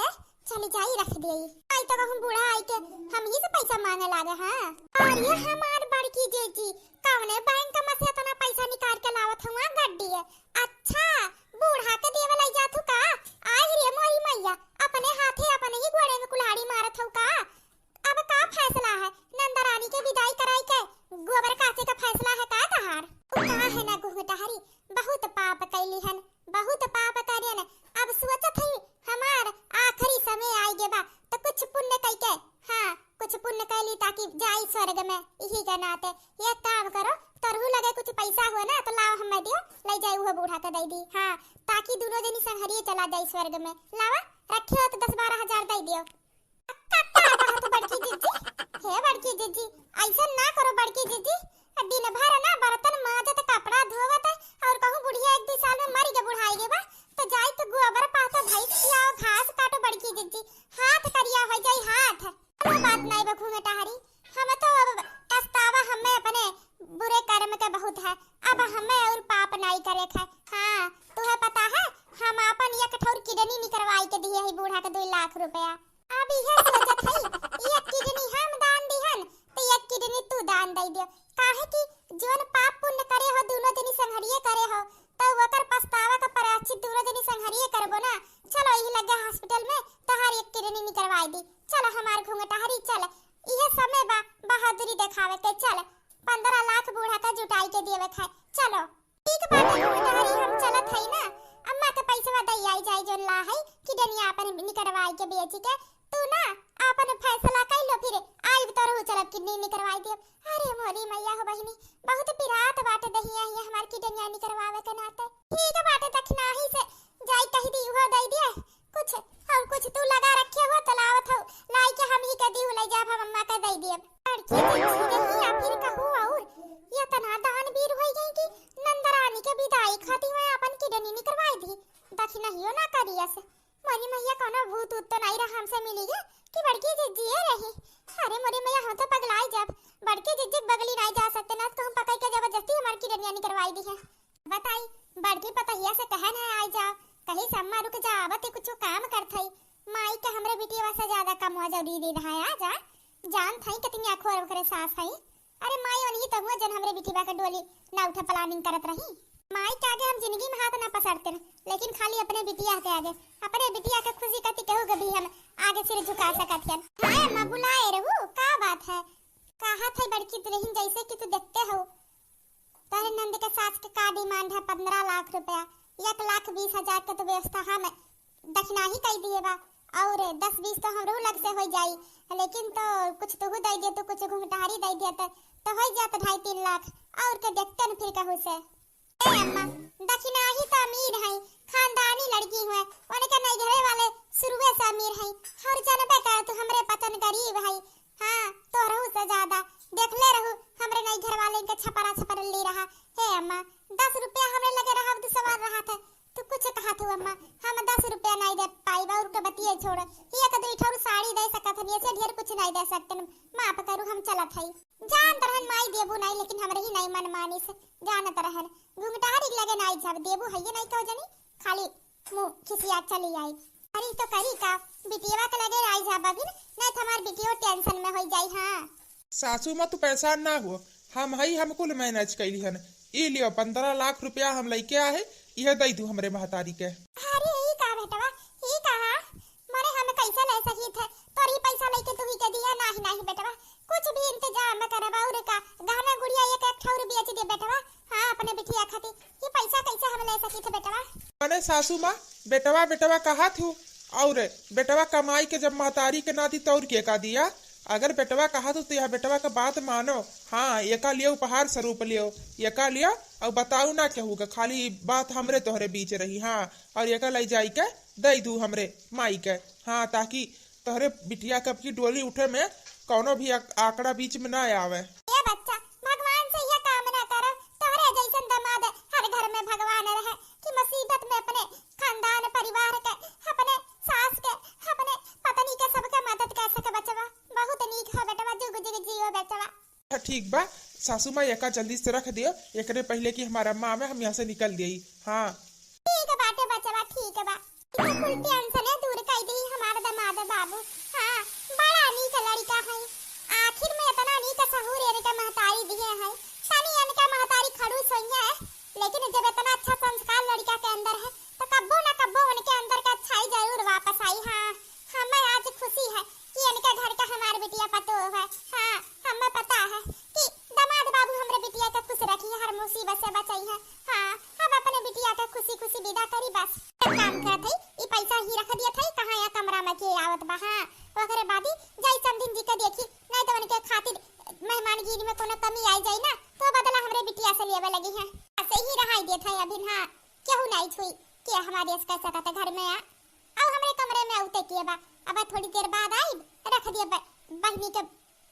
चली जाई रख देई आई तो हम बूढ़ा आई के हम ही से पैसा मांगे लागे। हां और ये हमार बड़की जेजी कौने बैंक में से इतना पैसा निकाल के लावत हुआ गड्डी है। अच्छा बूढ़ा के देवे लाई जाथू का आई रे मोरी मैया अपने हाथे अपने ही गोड़े में कुल्हाड़ी मारत हूं का। अब का फैसला है नंदरानी के विदाई कराई के गोबर काटे का फैसला है का तहार का है ना गुहटारी बहुत पाप कैली हन बहुत पाप करियन अब सोचत हई हमार आखिरी समय आई गे बा तो कुछ पुण्य कई के। हां कुछ पुण्य कैली ताकि जाई स्वर्ग में यही के नाते ये काम करो तरहु लगे कुछ पैसा हो ना तो लाओ हमें दियो ले जाई वो बूढ़ा के दे दी। हां ताकि दोनों जनी संहरिए चला जाई स्वर्ग में लावा रखियो तो 10-12 हजार दे दियो। बड़की जीजी हे बड़की जीजी ऐसा ना करो बड़की जीजी दिन भर ना बर्तन माजत कपड़ा धोवत और कहूं बुढ़िया 1-2 साल में मर के बुढ़ाई गे बा तो जाई तो गोबर पाता भैंस खिलाओ घास काटो बड़की जीजी हाथ करिया हो जाई हाथ कोई बात नहीं बखू में टहरी हम तो अब पछतावा हमें अपने बुरे कर्म के बहुत है अब हमें और पाप नहीं करे है। हां तुम्हें पता है हम अपन एक ठौर किडनी निकलवाई के दिए है बूढ़ा के 2 लाख रुपया अब यह सोचत हई एक किडनी हम दान दिहन तो एक किडनी तू दान दे दियो काहे कि जोन पाप पुण्य करे हो दोनों जनी संहरिए करे हो तो ओकर पछतावा का प्रायश्चित दोनों जनी संहरिए करबो ना। चलो यही लगे हॉस्पिटल में तो हमारी एक किडनी निकलवाई दी। चलो हमार घूंघटहरी चल, इहे समय बा बहादुरी दिखावे के। चल 15 लाख बूढ़ा का जुटाई के देवे खाए। चलो ठीक बात है घूंघटहरी, हम चलत हई ना। अम्मा के पैसा दई आई जाई जोन ला है किडनी अपन निकलवाई के बेच के। तू ना अपन फैसला कर लो, फिर आई तो रहू चलब किडनी निकलवाई दे। अरे मोरी मैया हो बहिनी, बहुत पिरात बात दहिया है हमार किडनी निकलवावे के नाते। ठीक बात दक्षिणा ही से जाई कही दी हो दई दे कुछ, और कुछ तू लगा रखे हो तलावत हो लाई के हम ही के दी ले जा हम अम्मा के दई दे। लड़की नहीं या फिर कहूं और ये तना दान वीर होई गई कि नंदरानी के विदाई खाती में अपन किडनी निकलवाई दी। दक्षिणा हियो ना करिया से मोरी मैया कोनो भूत उत तो नहीं रहा हमसे मिली है कि बड़की जिज्जिए रही। अरे मोरी मैया हम तो पगलाई जब बड़की जिज्जी बगली नहीं जा सकते ना, तो हम पकड़ के जबरदस्ती हमारी किडनी निकलवाई दी है। बताई बड़की पतहिया से कहन है आई जा कहीं सम्मा रुक जा आवत कुछ काम करथई। माई के हमरे बिटिया से ज्यादा कम हो जरूरी दे रहा है। आ जा जान थई कितनी आखोर करे सास हई। अरे माई ओनी तो हुआ जन हमरे बिटिया के डोली ना उठे प्लानिंग करत रही। माई के आगे हम जिंदगी में हाथ ना पसारते न, लेकिन खाली अपने बिटिया के आगे, अपने बिटिया के खुशी कति कहू कभी हम आगे सिर झुका सकत हन। हां मां बुलाए रहू का बात है? कहा थे बड़की दुल्हन जैसे कि तू देखते हो तारे नंद के सास के का डिमांड है 15 लाख रुपया। 1,20,000 के तो व्यवस्था हम दक्षिणा ही कह दिए बा, और 10-20 तो हमरो लग से हो जाई, लेकिन तो कुछ तो दे दे तो कुछ घुंघटारी दे दे तो हो जात 2.5-3 लाख और के देखते न फिर कहू से। ए अम्मा दक्षिणा ही तो अमीर है, खानदानी लड़की है, उनके नहीं घरे वाले शुरुए से अमीर है, और जानबे कर तू हमरे पतन गरीब है। हां तो रहू से ज्यादा देख ले रहू हमरे नहीं घर वाले के छपरा ले रहा। हे अम्मा 10 रुपया हमरे लगे रहा तो सवाल रहा था, तू कुछ कहा तू अम्मा हम 10 रुपया नहीं दे पाईबा और के बतिए छोड़ ये कदई ठौर साड़ी दे सकत हन, ऐसे ढेर कुछ नहीं दे सकते। माफ करू हम चलत हई जान तरहन माई देबू नहीं, लेकिन हमरे ही नहीं मन मानी से जान तरहन घुंघटारी लगे नहीं जब देबू हइए नहीं कहो जनी खाली मुंह खिसिया चली आई। अरे तो करी का बिटिया के लगे आई जा बबिन नहीं तो हमार बिटियो टेंशन में हो जाई। हां सासू माँ तू परेशान ना हो, हम हई हम कुल मैनेज कैली हन। ई लियो 15 लाख रुपया हम लेके आए, यह दई दू हमरे महतारी के। अरे ई का बेटवा ई कहा मारे हम कैसे ले सकी थे तोरी पैसा लेके तू ही के दिया? नहीं नहीं बेटवा कुछ भी इंतजाम करबा और का गहना गुड़िया एक ठौर बेच दे बेटवा। हां अपने बिटिया खाती ये पैसा कैसे हम ले सकी थे बेटवा? मैंने सासू माँ बेटवा बेटवा कहा थू, और बेटवा कमाई के जब महतारी के नाती तौर के का दिया। अगर बेटवा कहा तो यह बेटवा का बात मानो। हाँ एका लियो उपहार स्वरूप लियो, एका लियो और बताऊ ना केहू के, खाली बात हमरे तोहरे बीच रही। हाँ और एका ले जाई के दई दू हमरे माई के। हाँ ताकि तोहरे बिटिया कब की डोली उठे में कोनो भी आंकड़ा बीच में ना आवे। ये बच्चा भगवान से यह कामना करो तोहरे जैसन दामाद हर घर में भगवान रहे कि मुसीबत में अपने खानदान परिवार के अपने सास के अपने पत्नी के सबके मदद कर सके बचवा। बहुत नीक है बेटवा, जुग जुग जियो बेटवा। ठीक बा सासू माँ एका जल्दी से रख दियो, एकरे पहले कि हमारा माँ में हम यहाँ से निकल दिए। हाँ ठीक बाटे बचवा ठीक बा, इतना कुल टेंशन है दूर कर दी हमारा दामाद बाबू। हाँ बड़ा नीक लड़का है, आखिर में इतना नीक सहूर इनका महतारी दिए है। तनी इनका महतारी खड़ूस होइए है, लेकिन जब इतना अच्छा संस्कार लड़का के अंदर है तो कब्बो ना कब्बो उनके अंदर का अच्छाई जरूर वापस आई। हाँ हमें आज खुशी है कि इनके घर का हमारे बिटिया पतो है। हाँ हमें पता है कि दामाद बाबू हमरे बिटिया के खुश रखी है, हर मुसीबत से बचाई है। हाँ अब अपने बिटिया के खुशी खुशी विदा करी बस। काम करत है ई पैसा ही रख दिया था कहां या कमरा में के आवत बा। हाँ ओकरे बादी जाई समधिन जी के देखी नहीं तो उनके खातिर मेहमानगिरी में कोनो कमी आई जाई ना तो बदला हमरे बिटिया से लेवे लगी है। ऐसे ही रहाई देत है अभी। हाँ केहू नहीं छुई के हमारे देश कैसे कहते घर में आ और हमरे कमरे में उते के बा। अब थोड़ी देर बाद आई रख दिया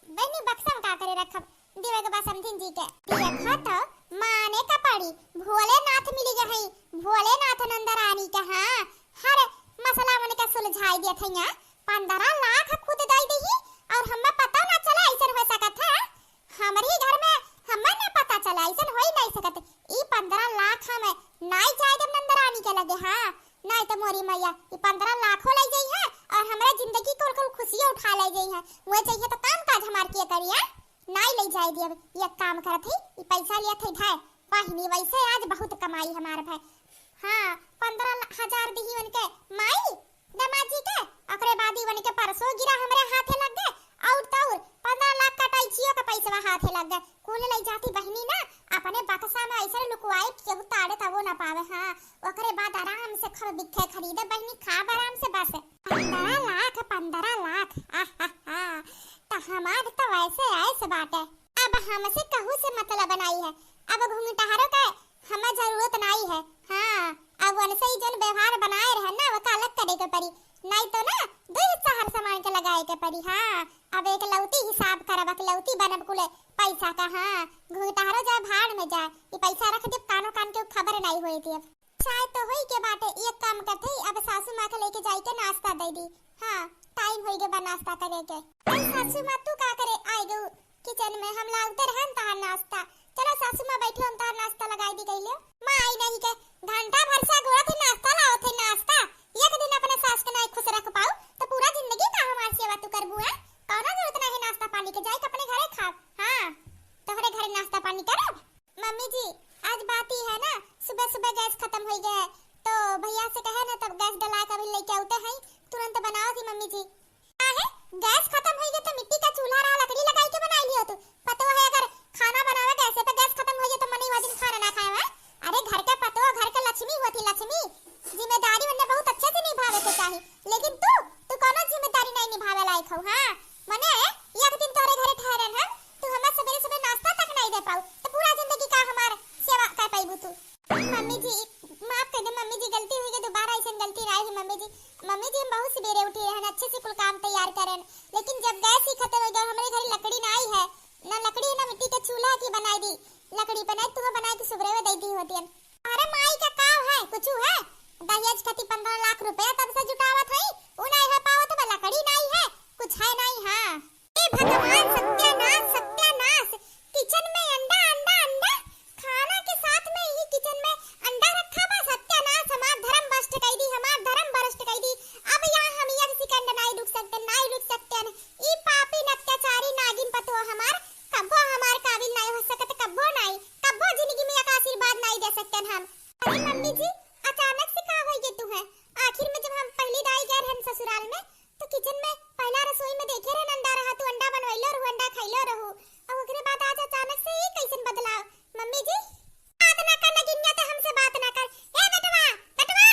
बहनी बक्सा का करे रखब देवे के बा समधिन जी के देखा तो माने का पड़ी भोलेनाथ मिल गई भोलेनाथ नंदरानी के। हाँ हर मसला उनके सुलझाई दिया था। यहाँ 15 लाख खुद दे दी और हमें पता ना चला ऐसा हो सकत है हमारे घर में, हमें ना पता चला ऐसा हो ही नहीं सकत। ई 15 लाख हमें नहीं जाए जब नंदरानी के लगे। हाँ नहीं तो मोरी मैया ये 15 लाख ले जाई है और हमारा जिंदगी को खुशियां उठा ले जाई है। वो चाहिए तो काम काज हमार के करिए नहीं ले जाए दी। अब ये काम करत है ये पैसा लिया थे ढाई पहिनी वैसे आज बहुत कमाई हमार भाई। हाँ 15,000 दी उनके माई दामाद जी के, ओकरे बाद पावे। हाँ ओकरे बाद आराम से खब बिखे खरीदे बहनी खाब आराम से बस। 15 लाख तो हमार तो वैसे ऐसे बाटे। अब हमसे कहू से मतलब बनाई है, अब घूंघटारों का हमें जरूरत नहीं है। हाँ अब उनसे ही जन व्यवहार बनाए रहे ना वो अलग करे के पड़ी, नहीं तो ना दो हिस्सा हर सामान के लगाए के पड़ी। हाँ अब एक लौती हिसाब करब, लौती बनब कुले पैसा का। हाँ घूंघटारो जाए भाड़ में जाए, ये पैसा रख दे कानो कान के खबर नहीं हुई थी। अब चाय तो हुई के बाटे एक काम करते अब सासू माँ के लेके जाई के नाश्ता दे दी। हाँ टाइम होई के नाश्ता करे के। सासू माँ तू का करे आई गो किचन में, हम लाउते रहन तार नाश्ता। चलो सासू माँ बैठी हम तार नाश्ता लगाई दी गई ले। माँ आई नहीं के घंटा भर से गोड़ा थे नाश्ता लाओ थे नाश्ता। एक दिन अपने सास के नहीं खुश रख पाओ तो पूरा जिंदगी का हमार सेवा तू करबू है। कौनो जरूरत नहीं नाश्ता पानी के, जाए अपने घरे खाओ। हाँ तोहरे घरे नाश्ता पानी करब। मम्मी जी आज बात ही है ना, सुबह सुबह गैस खत्म हो गया है तो भैया से कहे ना तब गैस डला के अभी लेके आते हैं, तुरंत बनाओ थी मम्मी जी। है गैस खत्म हो गया तो मिट्टी का चूल्हा रहा लकड़ी लगाई के बनाई लियो तू। पतो है अगर खाना बनावे गैस पे गैस खत्म हो गया तो मनी वादिन खाना ना खाए। अरे घर का पतो घर का लक्ष्मी होती, लक्ष्मी जिम्मेदारी वरना बहुत अच्छे से निभावे के चाहिए, लेकिन तू कोनो जिम्मेदारी नहीं निभावे लायक हो। हाँ मने एक दिन तोरे घरे ठहरन हम तू हमें सवेरे सुबह नाश्ता तक नहीं दे पाऊ तो पूरा जिंदगी का हमार सेवा कर पाईबू तू। मम्मी जी माफ कर दे मम्मी जी, गलती हुई है दोबारा ऐसे गलती नहीं है मम्मी जी। मम्मी जी हम बहुत सवेरे उठी रहन, अच्छे से कुल काम तैयार करन, लेकिन जब गैस ही खत्म हो गया हमारे घर लकड़ी नहीं है, ना लकड़ी ना मिट्टी के चूल्हा की बनाई दी लकड़ी बनाई तू बनाई के सुबह दे दी होती है। अरे माई का काम है कुछ है दहेज खती 15 लाख रुपया तब से जुटावत है, उ नहीं है पावत तो लकड़ी नहीं है कुछ है नहीं। हाँ ए भगवान सत्यानाश सत्यानाश, किचन में अंडा अंडा अंडा, खाना के साथ में ही किचन में अंडा रखा बा। सत्यानाश हमार धर्म भ्रष्ट कर दी, हमार धर्म भ्रष्ट कर दी। अब यहाँ हम एक सेकंड नहीं रुक सकते, नहीं रुक सकते। ई पापी अत्याचारी नागिन पतो हमार कब्बो हमार काबिल नहीं हो सकत, कब्बो नहीं, कब्बो जिंदगी में एक आशीर्वाद नहीं दे सकते हम। अरे मम्मी जी अचानक से कहाँ हो गए तू है? आखिर में जब हम पहली दाई गए हम ससुराल में तो किचन में पहला रसोई में देखे रहे अंडा रहा, तू अंडा बनवाइलो रहू अंडा खाइलो रहू, अब ओकरे बाद आज अचानक से ये कैसन बदलाव? मम्मी जी बात ना कर नगिनिया तो हमसे बात ना कर। ए बेटवा बेटवा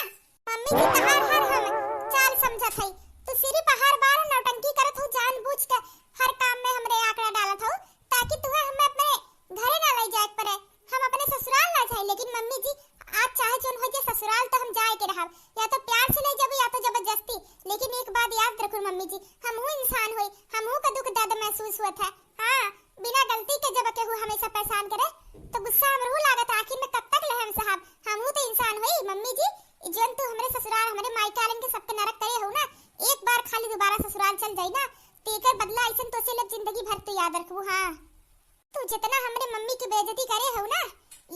मम्मी जी तहार हर हम चाल समझत है, तू सिर्फ हर बार नौटंकी करत हो जानबूझ के हर काम में हमरे आंकड़ा डालत हो ताकि तू हमें अपने घरे ना ले जाए पड़े, हम अपने ससुराल ना जाए। लेकिन मम्मी जी आज चाहे जोन हो जाए ससुराल तो हम जाए के रहब, या तो प्यार से ले जाबो या तो जबरदस्ती। लेकिन एक बात याद रखो मम्मी जी, हमहू इंसान होई, हमहू का दुख दर्द महसूस हुआ था। हाँ बिना गलती के जब केहू हमेशा परेशान करे तो गुस्सा हमरू लागत, आखिर में कब तक रहम साहब, हमहू तो इंसान होई। मम्मी जी जोन तू हमरे ससुराल हमरे मायका आलन के सबके नरक करे हो ना, एक बार खाली दोबारा ससुराल चल जाई ना तेकर बदला ऐसन तो से लब जिंदगी भर तो याद रखबू। हाँ तू जितना हमरे मम्मी की बेइज्जती करे हो ना,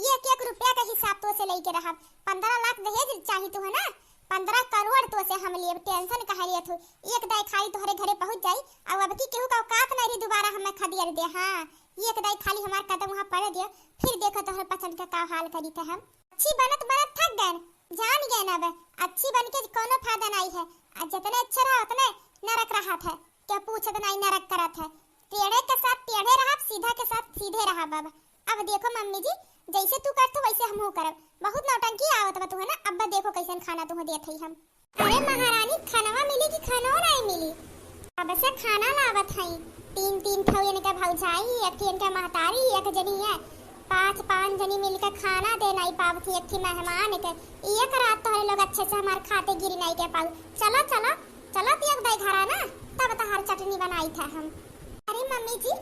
एक रुपया का हिसाब तो से लेके रहा। 15 लाख दहेज चाहिए तो है ना, 15 करोड़ तो से हम लिए टेंशन कहा लिए थू, एक दाई खाली तोहरे घरे पहुंच जाई और अब की केहू का औकात नहीं रही दोबारा हमें खदियर दे। हाँ एक दाई खाली हमार कदम वहां पड़ दिया, फिर देखो तोहरे पसंद का हाल करी थे हम। अच्छी बनत थक गए, जान गए ना, अच्छी बन के कोनो फायदा नहीं है, जितने अच्छा रहा उतने नरक रहा था, क्या पूछत नहीं नरक करत है। टेढ़े के साथ टेढ़े रहा, सीधा के साथ सीधे रहा बाबा। अब देखो मम्मी जी जैसे तू करत वैसे हमहू करब, बहुत नौटंकी आवत बा तू है ना। अब देखो कैसन खाना तुह देत हई हम। अरे महारानी खानावा मिली कि खानावा नहीं मिली? अब से खाना लावत हई, 3 ठो इनका भौजाई, एक थी इनका महतारी, एक जनी है, 5 जनी मिलकर खाना दे नहीं पावती, एक थी मेहमान के। एक रात तो लोग अच्छे से हमार खाते गिरी नहीं के पाऊ। चलो चलो चलो तियक दे घरा ना, तब तो हर चटनी बनाई था हम। अरे मम्मी जी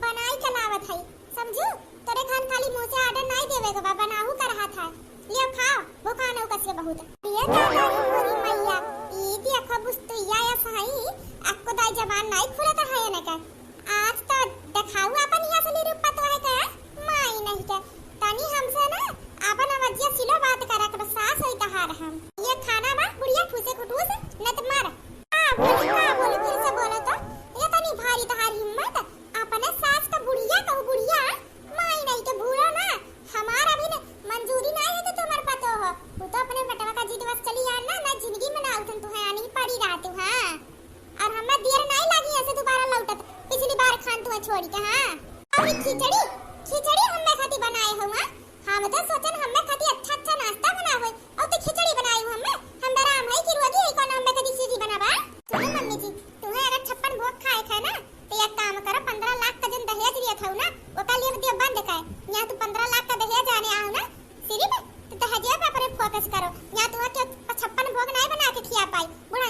बनाई के लावत हई, समझू तोरे खान खाली मुंह से आर्डर नहीं देवे के बा, बनाहू कर रहा था, लियो खाओ, वो खाना कसे बहुत। ये दादा पूरी मैया ई देखो बुस्तुया या सही आपको दाई जवान नहीं खुलत है ना का। आज तो दिखाऊ अपन यहां से रूप तो है का माई नहीं के तनी हमसे ना अपन अवज्ञा सिलो बात करा के सास होई कहार हम। ये खाना बा बुढ़िया फूसे कुटूस न त मार बोली फिर से बोलो तो ये तनी भारी तहार हिम्मत, अपने सास का बुढ़िया कहू बुढ़िया माई नहीं के भूलो ना, हमारा भी मंजूरी नहीं है तो तुम्हारे पतो हो, वो तो अपने बेटवा का जिद बस चली यार ना जिंदगी में ना उठन तू है आनी पड़ी रहती। हाँ और हमें देर नहीं लगी ऐसे दोबारा लौटत, पिछली बार खान तू छोड़ के। हाँ और खिचड़ी खिचड़ी हमें खाती बनाए हुआ, हम तो सोचन हमें खाती अच्छा अच्छा नाश्ता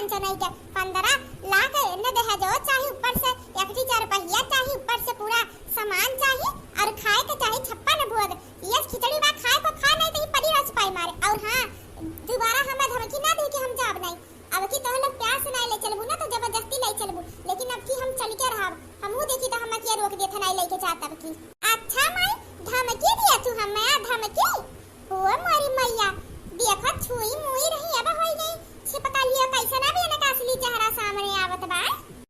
कंचो नहीं के 15 लाख न देहा जो चाहिए ऊपर से एकटी 4 पहिया चाहिए ऊपर से पूरा सामान चाहिए और खाए के चाहिए 56 भोग ये खिचड़ी बा खाए को खा नहीं तो परी रस पाई मारे और हां दोबारा हमें धमकी ना दी कि हम जाब नहीं अब की तो लोग प्यार से नहीं ले चलबू ना तो जबरदस्ती ले चलबू लेकिन अब की हम चल के रहब हमहू देखी तो हम के रोक देत नहीं लेके जात अब की अच्छा माई धमकी दिया तू हमें धमकी ओ मोरी मैया देखो छुई मुई रही अब होई गई छिपका लिया कैसे ना भी ना असली चेहरा सामने आवत बा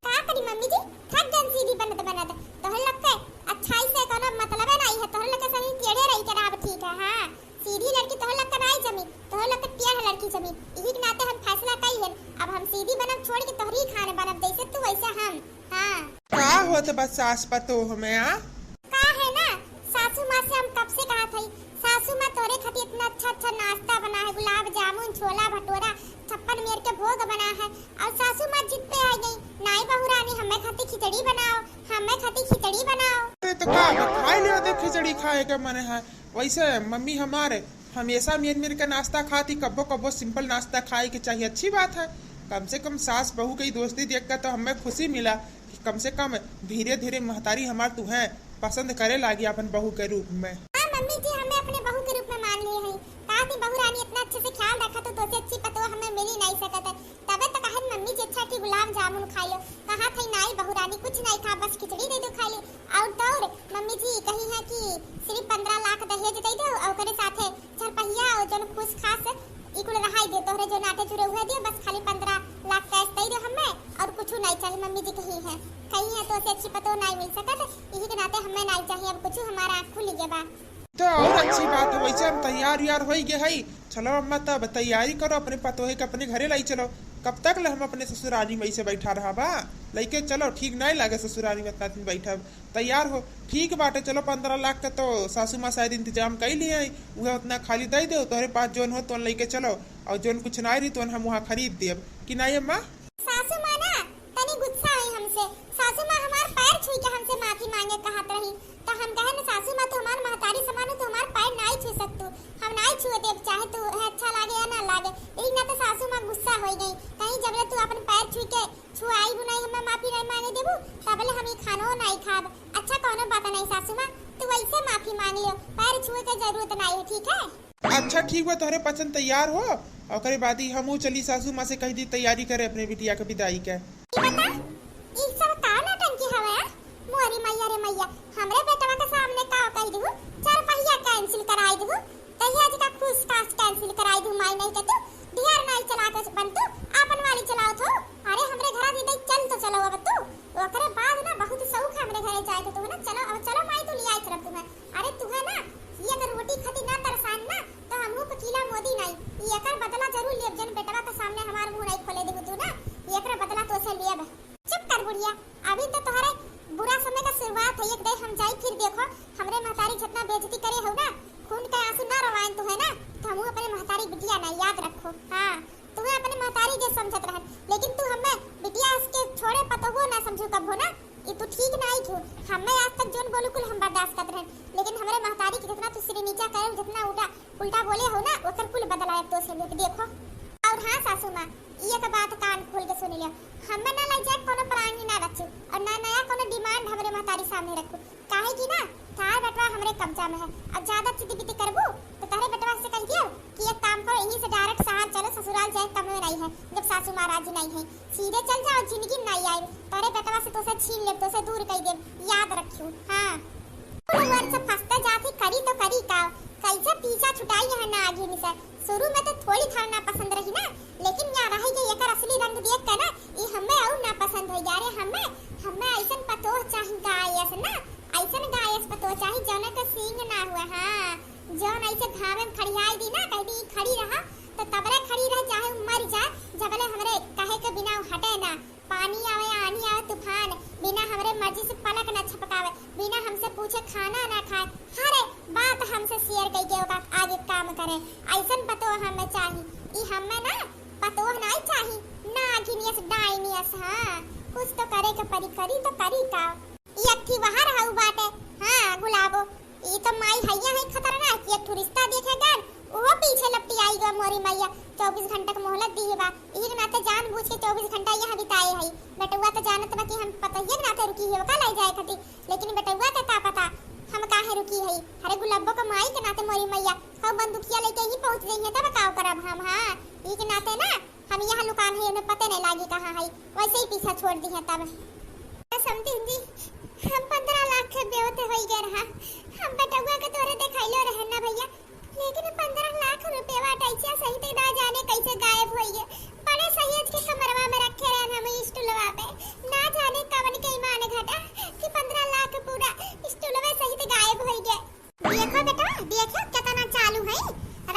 का करी मम्मी जी थक जन सीधी बनत बनत तोहर लग के अच्छाई से कोनो मतलब नहीं है तोहर लग के सही टेढ़े रही के अब ठीक है हां सीधी लड़की तोहर लग के नहीं जमी तोहर लग के टेढ़ लड़की जमी यही के नाते हम फैसला कई है अब हम सीधी बनब छोड़ के तोहरी खाने बनब जैसे तू वैसे हम हां का होत बस सास पतो हमें आ का है ना सासू माँ से हम कब से कहा थी सासू माँ तोरे खातिर इतना अच्छा नाश्ता बना है गुलाब जामुन छोला भटूरा 56 मेर के भोग बना है और सासू माँ जिद पे आ गई नाई बहू रानी हमें खातिर खिचड़ी बनाओ हमें खातिर खिचड़ी बनाओ तो का खाए ले दे खिचड़ी खाए के मन है वैसे मम्मी हमारे हमेशा मेर का नाश्ता खाती कब्बो कब्बो सिंपल नाश्ता खाए के चाहिए अच्छी बात है कम से कम सास बहू की दोस्ती देखकर तो हमें खुशी मिला कि कम से कम धीरे धीरे महतारी हमार तू है पसंद करे लागी अपन बहू के रूप में हाँ मम्मी जी हमें अपने बहू के रूप में मान लिए हैं कहा थी बहू रानी इतना अच्छे से ख्याल रखा तो तोसे अच्छी पतो हमें मिल ही नहीं सकता तबे तो कहा मम्मी जी अच्छा की गुलाब जामुन खा लो कहा थी नाई बहू रानी कुछ नहीं खा बस खिचड़ी दे दो खा ली और तो मम्मी जी कही है कि सिर्फ 15 लाख दहेज दे दो और करे साथे 4 पहिया और जन खुश खास इकुल रहाई दे तोहरे जो नाटे चुरे हुए दियो बस खाली 15 लाख कैश दे दो हमें और कुछ नहीं चाहिए मम्मी जी कही है तो से अच्छी पतो नहीं मिल सकत यही के नाते हमें नहीं चाहिए अब कुछ हमारा आँख खुल गया बा तो और अच्छी बात है वैसे हम तैयार यार हो गए है चलो अम्मा तब तैयारी करो अपने पतोहे के अपने घरे लाई चलो कब तक ले हम अपने ससुराली में से बैठा रहा बा लेके चलो ठीक नहीं लगे ससुराली में इतना दिन बैठा तैयार हो ठीक बाटे चलो 15 लाख का तो सासू माँ शायद इंतजाम कर लिए वह उतना खाली दे दो तोहरे पास जोन हो तो लेके चलो और जोन कुछ नहीं रही तो हम वहाँ खरीद देब कि नहीं अम्मा सासू माँ ना तनी गुस्सा हुई हमसे सासू माँ हमार पैर छुई के हमसे माफी मांगे कहत रही तो हम कहे ना सासू माँ तो हमार महतारी समान तो हमार पैर नहीं छू सकतू हम नहीं छुए देब चाहे तू है अच्छा लागे या ना लागे लेकिन ना तो सासू माँ गुस्सा हो गई कहीं जब तू अपन पैर छुई के छुआई नहीं हमें माफी नहीं मांगे देबू तबले हम खानो नहीं खाब अच्छा कोनो बात नहीं सासू माँ तू वैसे माफी मांग लियो पैर छुए के जरूरत नहीं है ठीक है अच्छा ठीक बा तोहरे पसंद तैयार हो और करे बाद ही हम चली सासू माँ से कह दी तैयारी करे अपने बिटिया के विदाई के बता ई सब का नटंकी हवे मोरी मैया रे मैया हमरे बेटवा के सामने का कह दू 4 पहिया कैंसिल कराई दू कहिया जी का खुश कास कैंसिल कराई दू माई नहीं के तू ढेर नहीं चला के बन तू अपन वाली चलाओ तो अरे हमरे घर दी दे चल तो चलो अब तू ओकरे बाद ना बहुत शौक हमरे घरे जाए तो ना चलो अब चलो माई तू लियाई तरफ तुम्हें अरे तू है ना ये अगर रोटी खाती ना तरसान ना तो हमहू पकीला मोदी नहीं ये कर बदला जरूर लेब जन बेटवा के सामने हमार मुंह नहीं खोले देबू तू ना ये कर बदला तो से लेब चुप कर बुढ़िया अभी तो तुम्हारे बुरा समय का शुरुआत है एक दे हम जाई फिर देखो हमरे महतारी जितना बेइज्जती करे हो ना खून का आंसू ना रवाएं तो है ना तो हम अपने महतारी बिटिया ना याद रखो हां तुम्हें अपने महतारी जे समझत रहन लेकिन तू हमें बिटिया इसके छोड़े पतो हो ना समझू कब हो ना ये तू ठीक नहीं थू हमें आज तक जोन बोलू कुल हम बर्दाश्त करत रहन लेकिन हमरे महतारी के जितना तू सिर नीचा करे जितना उल्टा बोले हो ना ओकर कुल बदलाए तो से देखो और हां सासू मां ये का बात कान खोल के सुन लिया हमें ना लग जाए कोनो प्राणी ना रखू और ना नया कोनो डिमांड हमरे महतारी सामने रखू काहे की ना तार बेटवा हमरे कब्जा में है अब ज्यादा चिति पिति करबू तो तारे बेटवा से कह दियो कि एक काम करो यहीं से डायरेक्ट शहर चलो ससुराल जाए कम में नहीं है जब सासू माँ राजी नहीं है सीधे चल जाओ जिंदगी में नहीं आए तारे बेटवा से तो से छीन ले तो से दूर कर दे याद रखियो हां वर्ष से फंसते जाती करी तो करी का कैसे पीछा छुटाई है ना आगे से शुरू में तो थोड़ी थाना पसंद रही ना लेकिन यहाँ रही गई एकर असली रंग देख के ना ये हमें और ना पसंद हो जा रे हमें ऐसन पतो चाहिए गायस ना ऐसन गायस पतो चाहिए जौन का सींग ना हुआ हां जौन ऐसे घाव में खड़ियाई दी ना कह दी खड़ी रहा तो तबरे खड़ी रह चाहे मर जाए जबले हमरे कहे के बिना हटे ना पानी आवे आनी आवे तूफान बिना हमरे मर्जी से पलक ना छपकावे बिना हमसे पूछे खाना ना खाए हरे बात हमसे शेयर कई के ओका आगे काम करे ऐसन पतो हमें चाहिए ई हमें ना पतो नहीं चाहिए ना गिनियस डाइनियस हां कुछ तो करे के परी करी तो करी का ई अक्ठी बाहर हाउ बाटे हां गुलाबो ई तो माई हैया है खतरनाक एक रिश्ता देखेगा वो पीछे लपटी आई गो मोरी मैया 24 घंटा का मोहलत दी है बा ई नाते जानबूझ के 24 घंटा यहाँ बिताए है। बेटुआ तो जानत बा कि हम पतइये ना तो रुकी है का ले जाए खातिर, लेकिन बेटुआ के का पता हम काहे रुकी है। अरे गुलाबो का माई के नाते मोरी मैया हम बंदूकिया लेके ही पहुंच गई है तब का करब हम। हां ई के नाते ना हम यहाँ लुकान है, उन्हें पता नहीं लागी कहां है, वैसे ही पीछा छोड़ दी है। तब समझी जी हम 15 लाख के बेवते होई गए रहा। हम बेटुआ के तोरे देखाइलो रहे ना भैया, लेकिन 15 लाख रुपए वाटैचा सही ते ना जाने कैसे गायब होई गए। बड़े सहेज के कमरवा में रखे रहन हम स्टूलवा पे, ना जाने कवन के ईमान घटा कि 15 लाख पूरा स्टूलवे सहित गायब होई गए। देखो बेटा देखो कितना चालू है,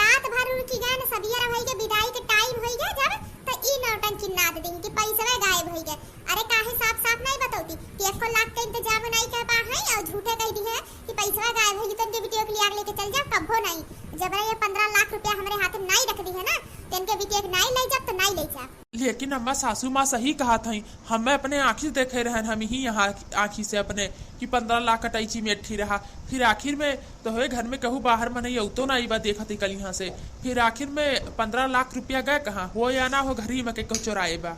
रात भर उनकी गान सबिया रही के विदाई के टाइम होई गए जब तो ई नौटंकी नाद दी कि पैसा गायब होई गए। अरे काहे साफ साफ नहीं बताऊती कि 1 लाख का इंतजाम नहीं कर पा है और झूठे कह दी है कि पैसा गायब होगी तो वीडियो के लिए लेके चल जा कभो नहीं। जब ये 15 लाख रुपया हमारे हाथ में नहीं रख दी है ना तो इनके वीडियो नहीं ले जा तो नहीं ले जा। लेकिन अम्मा सासू माँ सही कहा था, हमें अपने आँखी देखे रहन, हम ही यहाँ आँखी से अपने कि 15 लाख कटैची में अट्ठी रहा। फिर आखिर में तो है घर में कहूँ बाहर में नहीं तो नहीं बा देखा थी कल यहाँ से। फिर आखिर में 15 लाख रुपया गए कहाँ हो या ना हो, घर ही में के चोराए बा।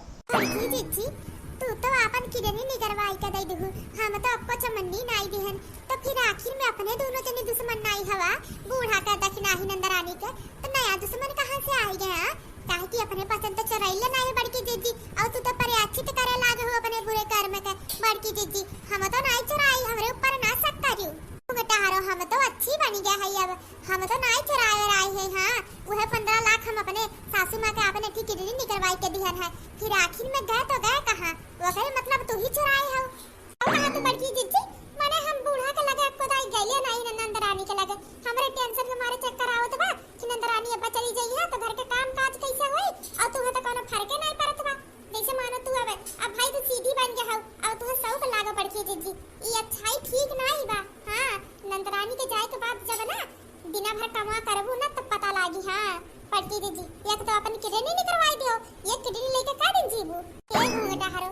तू तो अपन किडनी निगरवाई का दई दहु, हम तो आपको चमन्नी नाई देहन। तो फिर आखिर में अपने दोनों जने दुश्मन नाई हवा, बूढ़ा का दखनाही नंदरानी का तो नया दुश्मन कहां से आई गया। काहे कि अपने पसंद तो चोराइले नहीं बड़की जीजी, और तू तो परियाचित करे लागे हो अपने बुरे कर्म के बड़की जीजी। हम तो नहीं चोराई, हमरे ऊपर ना शक करियो बेटा हारो, हम तो अच्छी बनी गया है अब, हम तो नहीं चोराए रही है। हां वह 15 लाख हम अपने सासू मां के अपने ठीक किडनी निकलवाई के दिहन है। फिर आखिर में गए तो गए कहां, वह मतलब तू ही चुराए हो। और कहां तू बड़की जीजी माने हम बूढ़ा के लगे कोदाई गइले नहीं नंदरानी के लगे, हमरे टेंशन के मारे चक्कर आवत बा कि नंदरानी अब चली जाई है तो घर के काम काज कैसे होई, और तू तो कोनो फर्क नहीं पड़त बा। जैसे मानो तू अब भाई तू सीधी बन गया हो और तू सब लागो बड़की जीजी, ई अच्छाई ठीक नहीं बा। हां नंदरानी के जाए के बाद जब ना दिन भर कमा करबू ना तो पता लागी। हां बड़की जीजी एक तो अपन किडनी निकलवाई दियो, ये किडनी लेके का दिन जीबू ए घूंघटा हरो।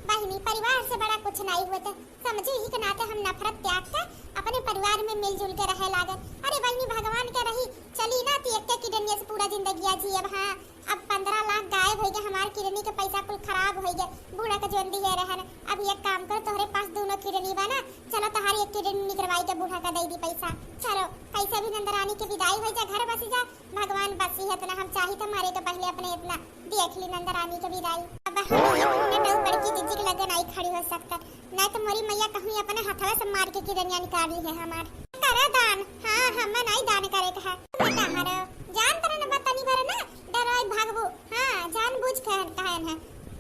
बहनी परिवार से बड़ा कुछ नहीं हुआ, समझो ही के नाते हम नफरत त्याग के अपने परिवार में मिलजुल के रहे लागत। अरे बहनी भगवान के रही चली ना ती एक किडनी से पूरा जिंदगी जी। अब हां अब 15 लाख गायब हो गए, हमारे किडनी के पैसा कुल खराब हो गए, बूढ़ा का जोंदी है रहन। अब एक काम कर तोहरे पास दोनों किडनी बना, चलो तुम्हारी एक किडनी निकलवाई के बूढ़ा का दे दी पैसा। चलो कैसे भी नंदरानी की विदाई हो जा, घर बसी जा, भगवान बसी है इतना हम चाही तो मारे तो पहले अपने इतना देख ली नंदरानी की विदाई। अब हम तो बड़की जीजी के लगे नहीं खड़ी हो सकता, नहीं तो मोरी मैया कहूं अपने हाथवा से मार के किडनिया निकाल ली है हमार। करे दान हां हम नहीं दान करे कहा बेटा हारो जान तरह न बतानी भरे ना डराई भागबू। हां जानबूझ के कहन है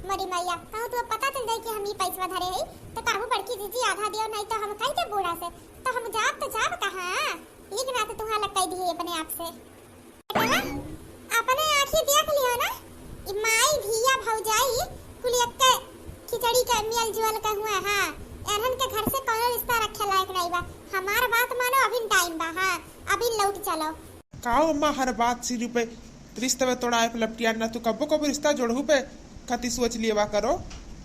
मोरी मैया कहूं तो पता चल जाए कि हम ही पैसा धरे है तो कहूं बड़की जीजी आधा दियो, नहीं तो हम कह के बूढ़ा से तो हम जाब तो जाब कहां एक ना तो तुहा लग कह दी अपने आप से। अपने आंखें देख लियो ना ई माई धिया भौजाई कुलियक के खिचड़ी का मिल जुल का हुआ। हां एहन के घर से कोनो रिश्ता रखे लायक नहीं बा, हमार बात मानो अभी टाइम बा। हां अभी लौट चलो काओ अम्मा हर बात सिर पे रिश्ते में तोड़ा पलपटिया ना तू कबो कबो रिश्ता जोड़ू पे कति सोच लिया करो।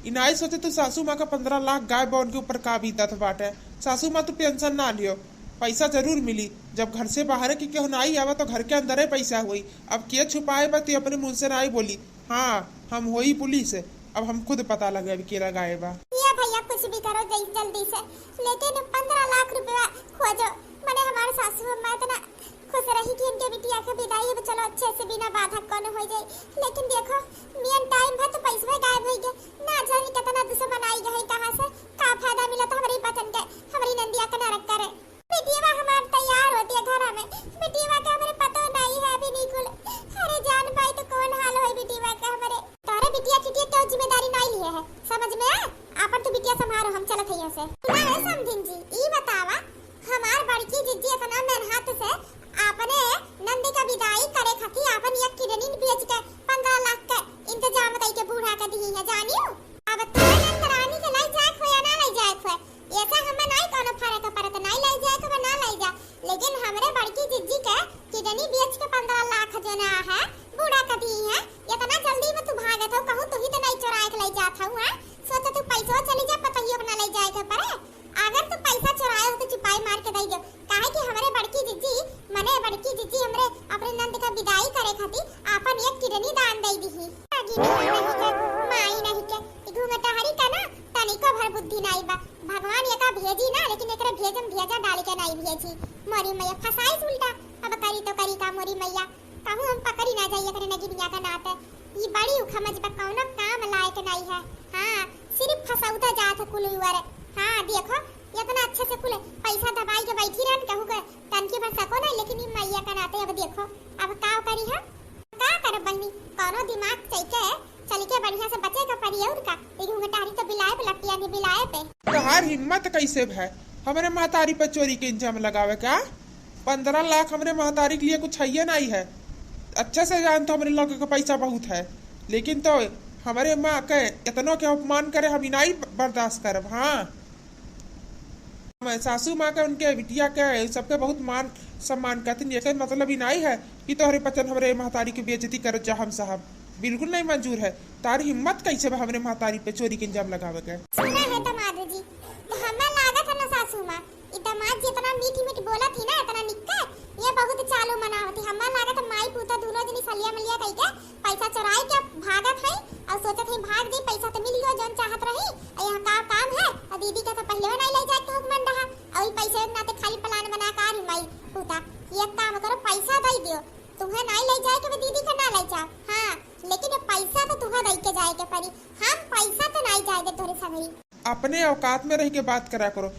इनाई सोचे तू सासू माँ का 15 लाख गायब उनके ऊपर का बीतत बाटे। सासू माँ तू टेंशन ना लियो, पैसा जरूर मिली। जब घर से बाहर की केहू नहीं आवा तो घर के अंदर ही पैसा हुई। अब के छुपाए बा तू अपने मुंह से नहीं बोली। हाँ हम होई पुलिस, अब हम खुद पता लगे अभी केरा गायब बा। ये भैया कुछ भी करो जल्दी से, लेकिन 15 लाख रुपया खोजो। मैंने हमारे सासू माँ इतना खुश रही कि इनके बिटिया के विदाई अब चलो अच्छे से बिना बाधा कोनो हो जाए, लेकिन देखो मेन टाइम है तो पैसा गायब हो गया, ना जाने कितना दुश्मन आई गए कहां से, का फायदा मिला तो हमारी पसंद के हमारी नंदिया का नरक करे। बिटिया हमार तैयार होती है घर में, बिटिया का हमारे पता नहीं है अभी नहीं खुले। अरे जान भाई तो कौन हाल है बिटिया का हमारे, तारे बिटिया की तो जिम्मेदारी नहीं लिए है, समझ में आ? आपन तो बिटिया संभालो, हम चलत है से ना है समझिन जी। ई बतावा हमार बड़की जीजी इतना मेहनत से आपने नंदी का विदाई करे खातिर आपन एक किडनी बेच के 15 लाख का इंतजाम कई के बूढ़ा का दी है जानियो। अब तू नंदरानी के लाई जाए खो या ना लाई जाए खो ऐसा हमें नहीं कोनो फर्क पड़त, नहीं लाई जाए तो ना लाई जा, लेकिन हमरे बड़की जीजी के किडनी बेच के 15 लाख जो ना है बूढ़ा का दी है। इतना जल्दी में तू भागत हो, कहूं तू ही तो नहीं चुराए के ले जात हूं। हां सोच तू पैसा चली जा पता ही अपना ले जाए के परे, अगर तू पैसा चुराए हो तो चुपाई मार के दई दो। काहे कि हमरे बड़की जीजी मने बड़की जीजी हमरे अपने नंद का विदाई करे खातिर आपन एक किडनी दान दई दी। माई उतर जात कुल युवारे। हाँ देखो इतना अच्छे से कुल पैसा दबाई के बैठी रहन कहू के तनकी बन सको नहीं, लेकिन ये मैया का नाते अब देखो अब का करी है का कर बहनी कोनो दिमाग चाहिए चल के बढ़िया से बचे का पड़ी और का घूंघटारी तो बिलाए पे लटिया ने बिलाए पे। तोहार हिम्मत कैसे है हमारे महतारी पे चोरी के इंजाम लगावे क्या? 15 लाख हमारे महतारी के लिए कुछ है नहीं है। अच्छे से जान तो हमारे लोगों का पैसा बहुत है, लेकिन तो हमारे माँ के इतनों के अपमान करे हम नहीं बर्दाश्त करब। हाँ सासू माँ के उनके बिटिया के सबके बहुत मान सम्मान करते, ये मतलब ही नहीं है कि तोहरे पचन हमारे महतारी की बेइज्जती कर जा। हम साहब बिल्कुल नहीं मंजूर है। तारी हिम्मत कैसे हमारे महतारी पे चोरी के इंजाम लगावे के? सुना है दमाद जी तो हमें लागत है ना सासू माँ दमाद जी इतना मीठी मीठी बोला थी ना इतना निक्का ये बहुत चालू मना होती। हमें लागत माई पूता दोनों जनी सलिया मिलिया कह के पैसा चुराई के भागत है और सोचत है भाग दी पैसा तो मिलियो जौन चाहत रही। यहाँ का काम है और दीदी का तो पहले नहीं ले जाए तो हुक्मन रहा और पैसे ना तो खाली प्लान बना कर माई पूता ये काम करो पैसा दे दियो तुम्हें नहीं ले जाए के दीदी का ना ले जाओ। हाँ लेकिन ये पैसा तो तुम्हें दे के जाए के पड़ी, हम पैसा तो नहीं जाए दे तोरे संगी। अपने औकात में रह के बात करा करो,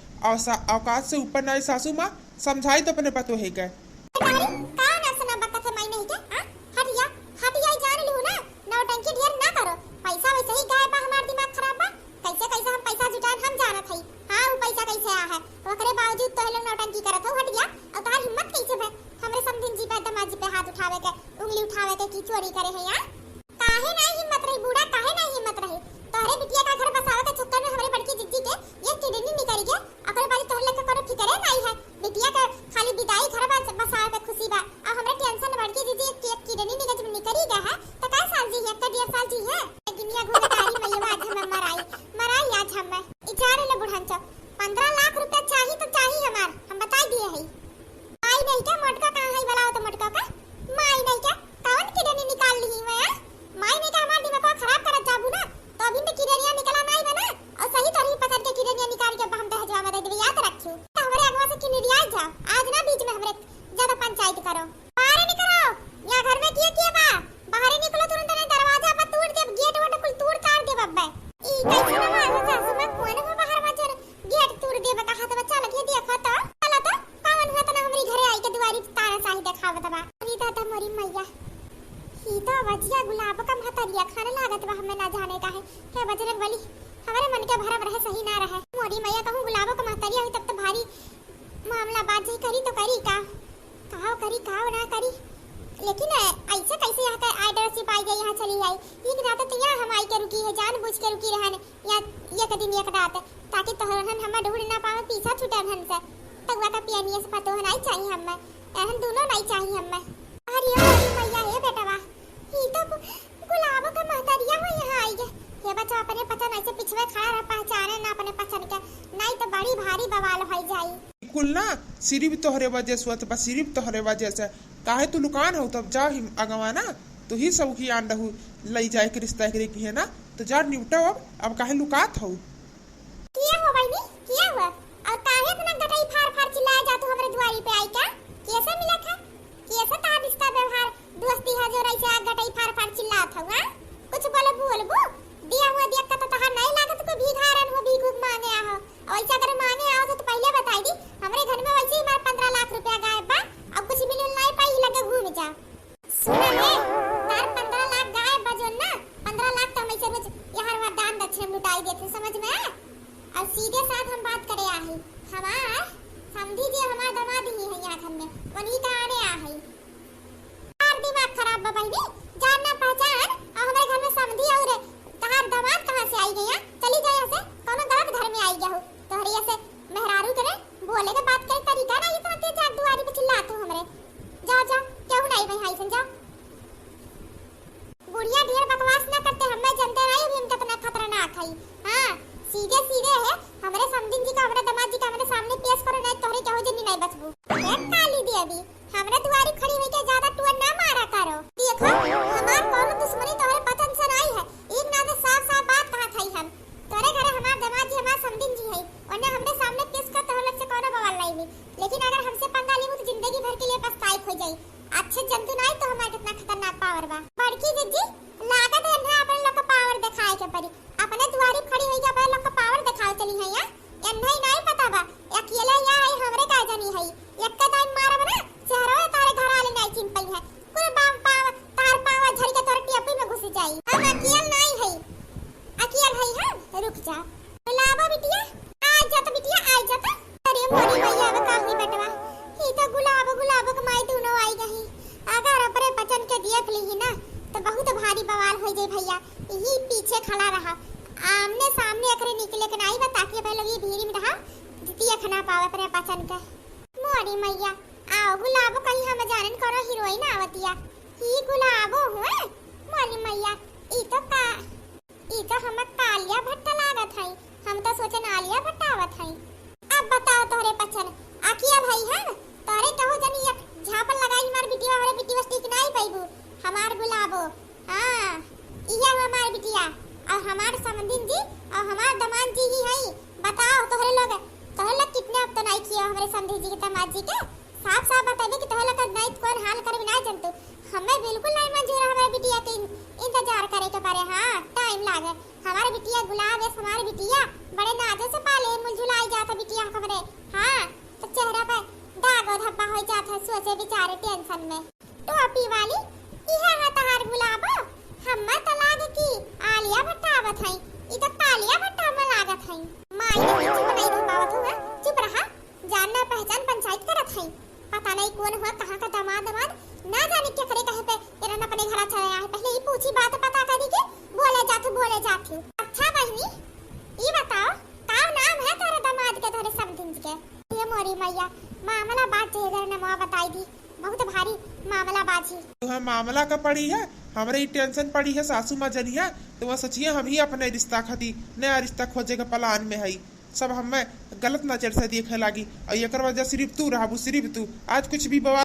औकात से ऊपर नहीं। सासू माँ समझाई तो अपने पतो है क्या? पैसा वैसे ही गायब बा, हमार दिमाग खराब बा। कैसे कैसे हम पैसा जुटान हम जानत हई। हाँ वो पैसा कैसे आ है ओकरे बावजूद तो लोग नौटंकी करत हो हटिया। और तार हिम्मत कैसे भे हमरे समधिन जी पे दमाद जी पे हाथ उठावे के उंगली उठावे के की चोरी करे है यार? काहे नहीं हिम्मत रही बूढ़ा, काहे नहीं हिम्मत रही? तोहरे बिटिया का घर बसावे के चक्कर में हमरे बड़की जिज्जी के ये किडनी निकल गया। ओकरे बारी तोहर लेके कोनो फिकरे नहीं है। बिटिया के खाली विदाई घर बसावे पे खुशी बा और हमरे टेंशन बड़की जिज्जी के किडनी निकल गया है तो का साल जी है का 1.5 साल जी है। दुनिया घूमे तारी मैया आज हम मराई आज हम इचारे ले बुढ़ांचा 15 लाख रुपया चाहिए तो चाहिए हमार हम बता दिए है। माई नहीं क्या मटका कहां है बुलाओ तो मटका का माई नहीं क्या कौन किडनी निकाल ली मैं माई नहीं क्या हमार दिमाग खराब करत जाबू ना तो अभी में किडनिया निकला नहीं बना और सही तरह पकड़ के किडनिया निकाल के हम दहजवा में दे दे याद रखियो तो हमरे अगवा से किडनिया जा आज ना बीच में हमरे ज्यादा पंचायत करो बाहर निकलो या घर में किए बा बाहर निकलो तुरंत नहीं दरवाजा पर तोड़ दे गेट वट कुल तोड़ काट दे बब्बे ई कैसे ना मार सासू में कोने में बाहर बचर गेट तोड़ दे बका हाथ बच्चा लगे देखो तो चला तो कौन है तना हमरी घरे आई के दुआरी तारा साही देखावत बा। अरे दादा मोरी मैया ही तो वजिया गुलाब का महतरिया खाने लागत बा हमें ना जाने का है हे बजरंग बली हमारे मन के भरम रहे सही ना रहे। मोरी मैया कहूं गुलाबों का महतरिया है तब तो भारी मामला बात जी करी तो करी का कहो ना करी लेकिन ऐसे कैसे यहाँ का आइडरशिप आई गई यहाँ चली आई एक रात तो यहाँ हम आई के रुकी है जान बुझ के रुकी रहन या एक दिन एक रात ताकि तोहरन हम ढूंढ ना पावे पीछा छूटे हन से तगवा का पियानिया से पतो नहीं चाहिए हमें एहन दोनों नहीं चाहिए हमें। अरे ओ मैया हे बेटावा ही तो गुलाब का महतरिया हो यहाँ आई गए ये बच्चा अपने पता नहीं से पिछवे खड़ा रह पहचाने ना अपने पसंद के नहीं तो बड़ी भारी बवाल हो जाई कुल ना सिर्फ तोहरे वजह से हुआ सिर्फ तोहरे वजह से काहे तू लुकान हो तब जा ही अगवा ना तो ही सब की आंड हो लई जाए के रिश्ता करे की है ना तो जा निपटो अब काहे लुकात हो किया हो बहनी किया हुआ और काहे इतना गटाई फाड़ चिल्लाए जा तू हमरे द्वारी पे आई क्या कैसे मिला था कैसे ता रिश्ता व्यवहार दोस्ती है जो रही से गटाई फाड़ चिल्लात हो। हां कुछ बोलबो दिया हुआ देख के तो तहां नहीं लागत को भिखारन हो भीख मांगे आ हो ऐसा अगर मांगे आओ तो पहले बताई दी हमरे घर में वैसे ही मार 15 लाख रुपया गायब बा अब कुछ मिलन नहीं पाई लगे घूम जा। सुना है तार 15 लाख गायब बजन ना 15 लाख तो हमें समझ यहाँ वहाँ दान दक्षिण लुटाई देते समझ में और सीधे साथ हम बात करे आ है हमार समझी जी हमार दमाद ही है यहाँ घर में वही का आने आ है तार दिमाग खराब बा बहनी जान ना पहचान और हमारे घर में समझी और तार दमाद कहाँ से आई गया चली जाए से कौन गलत घर में आई गया हो तोहरी ऐसे मेहरारू करे बोले के बात करे तरीका ना इतना तेज आग दुआरी पे चिल्लात हो हमरे जा क्यों नहीं भाई हाई समझा बुढ़िया ढेर बकवास ना करते हमें जानते नहीं अभी हम कितना खतरनाक है। हां सीधे है हमरे समधिन जी का हमरे दमाद जी का हमरे सामने पेश करो नहीं तोहरे क्या हो जनी नहीं बचबू एक काली दी अभी हमरे दुआरी खड़ी हुई के ज्यादा टुआ ना मारा करो देखो हमार कौन दुश्मनी तोहरे पतन से नहीं है एक ना तो साफ बात कहा थई हम तोरे घरे हमार दमाद जी हमार समधिन जी है और ना हमरे सामने पेश कर तोहरे से कोनो बवाल नहीं ली लेकिन अगर हमसे पंगा लेबू तो जिंदगी भर के लिए पछताई हो जाई। अच्छे जंतु नहीं तो हमारे कितना खतरनाक पावर बा बड़की जिज्जी लागत है ना अपने लोग का पावर दिखाए के पड़ी अपने दुआरी खड़ी हुई के अपने लोग का जनी है या नहीं पता बा अकेला या है हमरे का जनी है एक का टाइम मारब ना शहरवा तारे घर आले नहीं चिन पई है कुल बाम पाव तार पाव झड़ी के तोर टियपी में घुस जाई हम अकेल नहीं है अकेल है हां रुक जा गुलाबा बिटिया आ जा तो बिटिया आ जा तो अरे मोरी भैया अब काम नहीं बेटवा ही तो गुलाब के माई दोनों आई गई अगर अपने बचन के देख ली ना तो बहुत भारी बवाल हो जाए भैया यही पीछे खड़ा रहा आमने सामने एकरे निकले के नहीं बता के पहले ये भीड़ में रहा जितिया खना पावे अपने बचन के मोरी मैया आओ गुलाब कहीं हम जानन करो हीरोइन आवतिया ही गुलाबो हुए मोरी मैया ई तो हम कालिया भट्टा लागत है हम तो सोचे नालिया भट्टा आवत है अब बताओ तोरे बचन आकिया भाई है तोरे कहो जनी एक झापन लगाई हमार बिटिया हमारे बिटिया स्टिक नहीं पाइबू हमार गुलाबो हां इया हमार बिटिया और हमार समंदिन जी और हमार दमान जी ही है बताओ तोहरे लोग कितने अब तो नहीं किया हमारे समधी जी के दमाद जी के साफ बताइए कि तोहरे लोग नहीं कौन हाल करे बिना जनतु हमें बिल्कुल नहीं मंजूर हमारे बिटिया के इंतजार करे के पारे हां टाइम लागे हमारे बिटिया गुलाब है हमारे बिटिया बड़े नाजो से पाले मुलझुलाई जाता बिटिया हमरे हां तो चेहरा पे दाग और धब्बा हो जाता है सोचे बेचारे टेंशन में टोपी वाली इहा हा तहार गुलाब हम्मा तलाग की आलिया भट्टा आवत है ई तो तालिया भट्टा में लागत है माई ने चुप नहीं रह पावत हुआ चुप रहा जानना पहचान पंचायत करत है पता नहीं कौन हुआ कहां का दामाद ना जाने क्या करे कहे पे तेरा न अपने घर चला है पहले ही पूछी बात पता करी के बोले जाती अच्छा बहनी ये बताओ का नाम है तेरे दामाद के तेरे समधिन के ये मोरी मैया मामला बात जेगर ने मां बताई दी बहुत भारी मामला बाजी तुम्हें मामला का पड़ी है हमरे ही टेंशन पड़ी है सासू माँ जनिया तो वह सोचिए हम ही अपने रिश्ता खाती नया रिश्ता खोजे के प्लान में है सब हमें गलत नजर से देखे लगी और एक वजह सिर्फ तू रहा सिर्फ तू आज कुछ भी बवाल